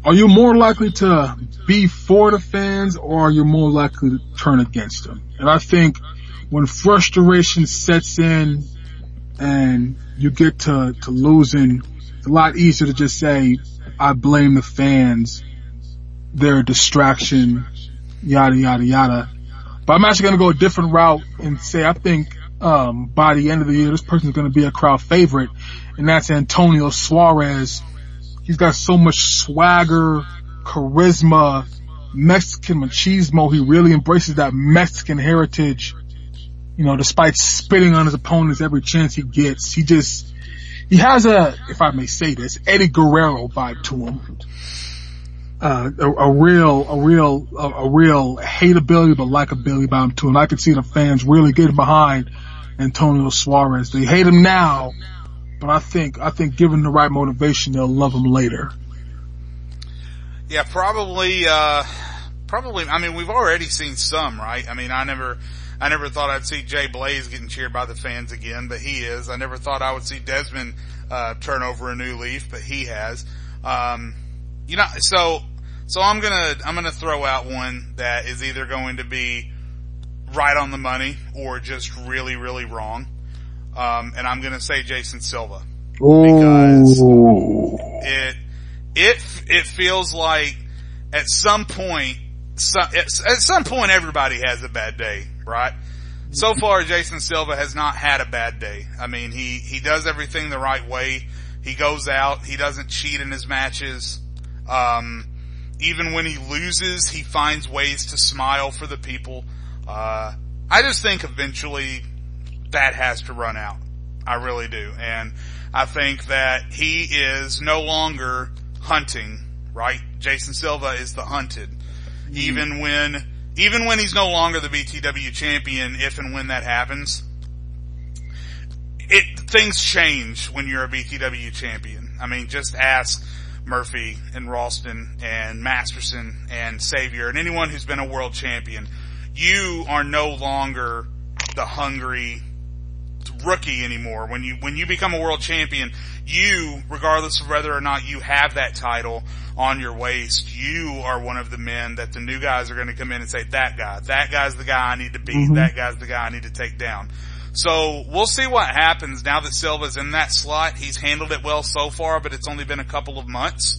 are you more likely to be for the fans, or are you more likely to turn against them? And I think when frustration sets in and you get to losing, it's a lot easier to just say, I blame the fans, they're a distraction, yada, yada, yada. But I'm actually going to go a different route and say, I think by the end of the year, this person's going to be a crowd favorite, and that's Antonio Suarez. He's got so much swagger, charisma, Mexican machismo. He really embraces that Mexican heritage, despite spitting on his opponents every chance he gets. He has a, if I may say this, Eddie Guerrero vibe to him. A real hateability but likability about him too. And I can see the fans really getting behind Antonio Suarez. They hate him now, but I think given the right motivation, they'll love him later. Yeah, probably, I mean, we've already seen some, right? I mean, I never thought I'd see Jay Blaze getting cheered by the fans again, but he is. I never thought I would see Desmond, turn over a new leaf, but he has. So I'm gonna throw out one that is either going to be right on the money or just really, really wrong. And I'm gonna say Jason Silva. Because it feels like at some point everybody has a bad day, right? So far, Jason Silva has not had a bad day. I mean, he does everything the right way. He goes out. He doesn't cheat in his matches. Even when he loses, he finds ways to smile for the people. I just think eventually that has to run out. I really do. And I think that he is no longer hunting, right? Jason Silva is the hunted. Even when he's no longer the BTW champion, if and when that happens, things change when you're a BTW champion. I mean, just ask Murphy and Ralston and Masterson and Xavier and anyone who's been a world champion. You are no longer the hungry rookie anymore. When you become a world champion, you, regardless of whether or not you have that title on your waist, you are one of the men that the new guys are going to come in and say, that guy's the guy I need to beat. That guy's the guy I need to take down. So we'll see what happens now that Silva's in that slot. He's handled it well so far, but it's only been a couple of months.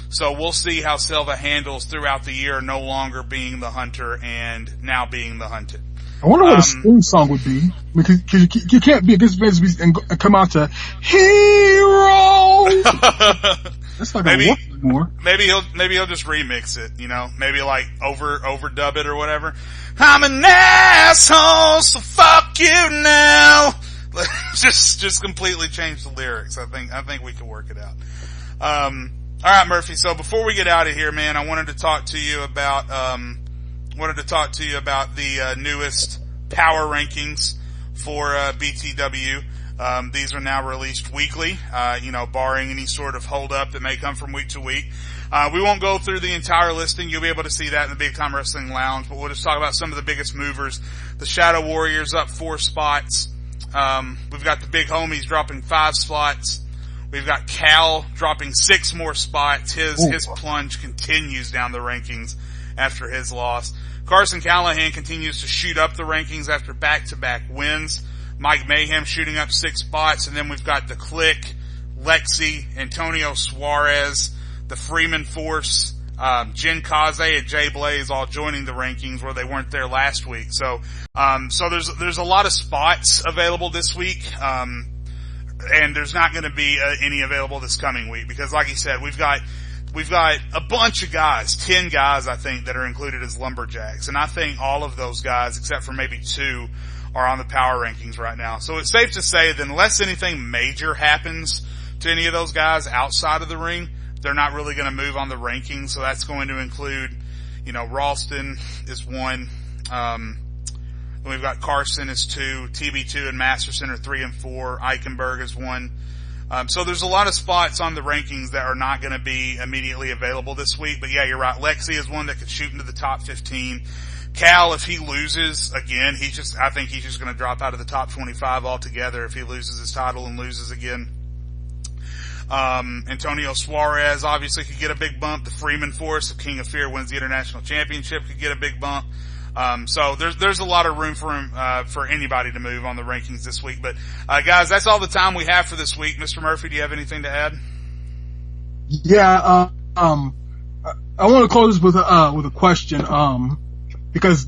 So we'll see how Silva handles throughout the year, no longer being the hunter and now being the hunted. I wonder what a theme song would be. Because you can't be against Vince and come out to Hero. That's not gonna work anymore. Maybe he'll just remix it, maybe like overdub it or whatever. I'm an asshole, so fuck you now. just completely change the lyrics. I think we can work it out. Alright, Murphy, so before we get out of here, man, I wanted to talk to you about the newest power rankings for BTW. These are now released weekly, barring any sort of hold up that may come from week to week. We won't go through the entire listing. You'll be able to see that in the Big Time Wrestling Lounge, but we'll just talk about some of the biggest movers. The Shadow Warriors up 4 spots. We've got the Big Homies dropping 5 spots. We've got Cal dropping 6 more spots. His plunge continues down the rankings after his loss. Carson Callahan continues to shoot up the rankings after back-to-back wins. Mike Mayhem shooting up 6 spots. And then we've got the Click, Lexi, Antonio Suarez, the Freeman Force, Jen Kaze and Jay Blaze all joining the rankings where they weren't there last week. So there's a lot of spots available this week. And there's not going to be any available this coming week because, like you said, we've got a bunch of guys, 10 guys, I think, that are included as lumberjacks, and I think all of those guys, except for maybe 2, are on the power rankings right now. So it's safe to say that unless anything major happens to any of those guys outside of the ring, they're not really going to move on the rankings. So that's going to include, Ralston is 1. We've got Carson is 2, TB2 and Masterson are 3 and 4, Eichenberg is 1. So there's a lot of spots on the rankings that are not going to be immediately available this week. But yeah, you're right. Lexi is one that could shoot into the top 15. Cal, if he loses again, I think he's just going to drop out of the top 25 altogether if he loses his title and loses again. Antonio Suarez obviously could get a big bump. The Freeman Force, if King of Fear wins the international championship, could get a big bump. So there's a lot of room for him, for anybody to move on the rankings this week. But, guys, that's all the time we have for this week. Mr. Murphy, do you have anything to add? Yeah, I want to close with a question, because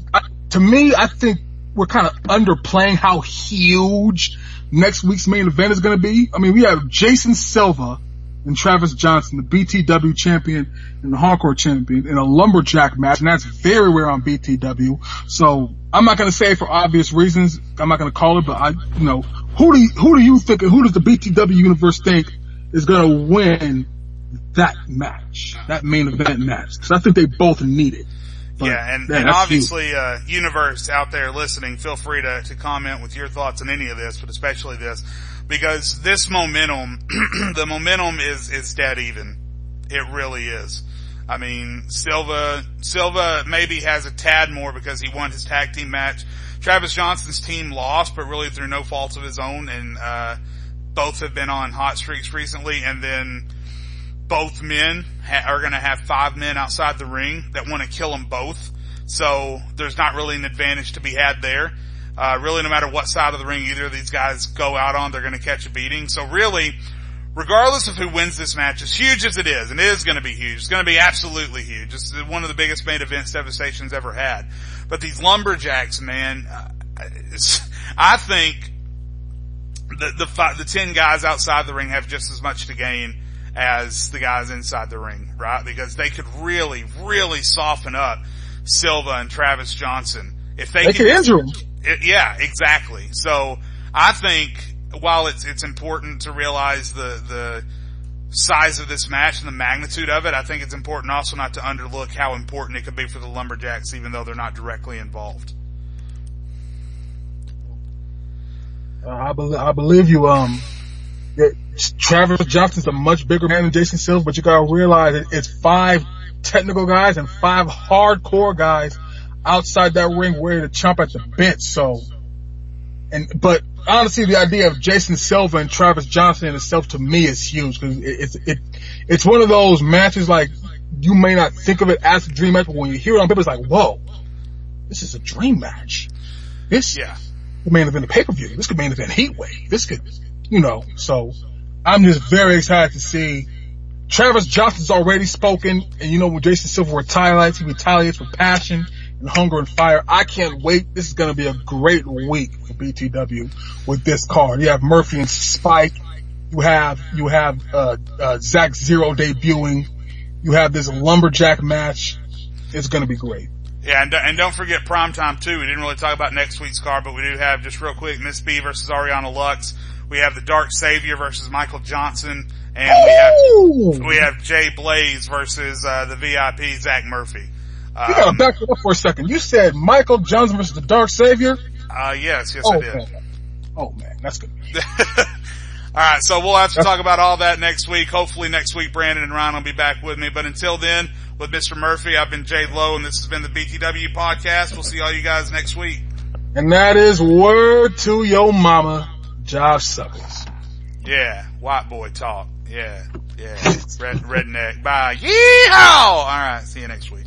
to me, I think we're kind of underplaying how huge next week's main event is going to be. I mean, we have Jason Silva and Travis Johnson, the BTW champion and the hardcore champion, in a lumberjack match, and that's very rare on BTW. So I'm not going to say for obvious reasons. I'm not going to call it, but who do you think? Who does the BTW universe think is going to win that match, that main event match? Because I think they both need it. But, and obviously, universe out there listening, feel free to comment with your thoughts on any of this, but especially this, because this momentum, the momentum is dead even. It really is. I mean, Silva maybe has a tad more because he won his tag team match. Travis Johnson's team lost, but really through no fault of his own, and both have been on hot streaks recently, and then both men are going to have 5 men outside the ring that want to kill them both. So there's not really an advantage to be had there. Really, no matter what side of the ring either of these guys go out on, they're going to catch a beating. So really, regardless of who wins this match, as huge as it is, and it is going to be huge, it's going to be absolutely huge. It's one of the biggest main events Devastation's ever had. But these lumberjacks, man, I think the 10 guys outside the ring have just as much to gain as the guys inside the ring, right? Because they could really, really soften up Silva and Travis Johnson. If they could injure them. Yeah, exactly. So I think while it's important to realize the size of this match and the magnitude of it, I think it's important also not to underlook how important it could be for the lumberjacks, even though they're not directly involved. I believe you. Travis Johnson's a much bigger man than Jason Silva, but you gotta realize it's 5 technical guys and 5 hardcore guys outside that ring ready to chomp at the bit. So, but honestly, the idea of Jason Silva and Travis Johnson in itself to me is huge, because it's one of those matches, like, you may not think of it as a dream match, but when you hear it on paper, it's like, whoa, this is a dream match. This could main event a pay-per-view. This could main event Heatwave. This could, so I'm just very excited to see. Travis Johnson's already spoken, and when Jason Silva retaliates, he retaliates with passion and hunger and fire. I can't wait. This is going to be a great week for BTW with this card. You have Murphy and Spike. You have Zack Zero debuting. You have this lumberjack match. It's going to be great. Yeah, and don't forget Primetime too. We didn't really talk about next week's card, but we do have, just real quick, Miss B versus Ariana Lux. We have the Dark Savior versus Michael Johnson, and we have Jay Blaze versus the VIP Zack Murphy. You gotta back it up for a second. You said Michael Johnson versus the Dark Savior? Yes, I did. Man. Oh man, that's good. Alright, so we'll have to talk about all that next week. Hopefully next week Brandon and Ryan will be back with me. But until then, with Mr. Murphy, I've been Jade Lowe, and this has been the BTW podcast. We'll see all you guys next week. And that is word to your mama, Josh Suckles. Yeah, white boy talk. Yeah. Redneck. Bye. Yeehaw! Alright, see you next week.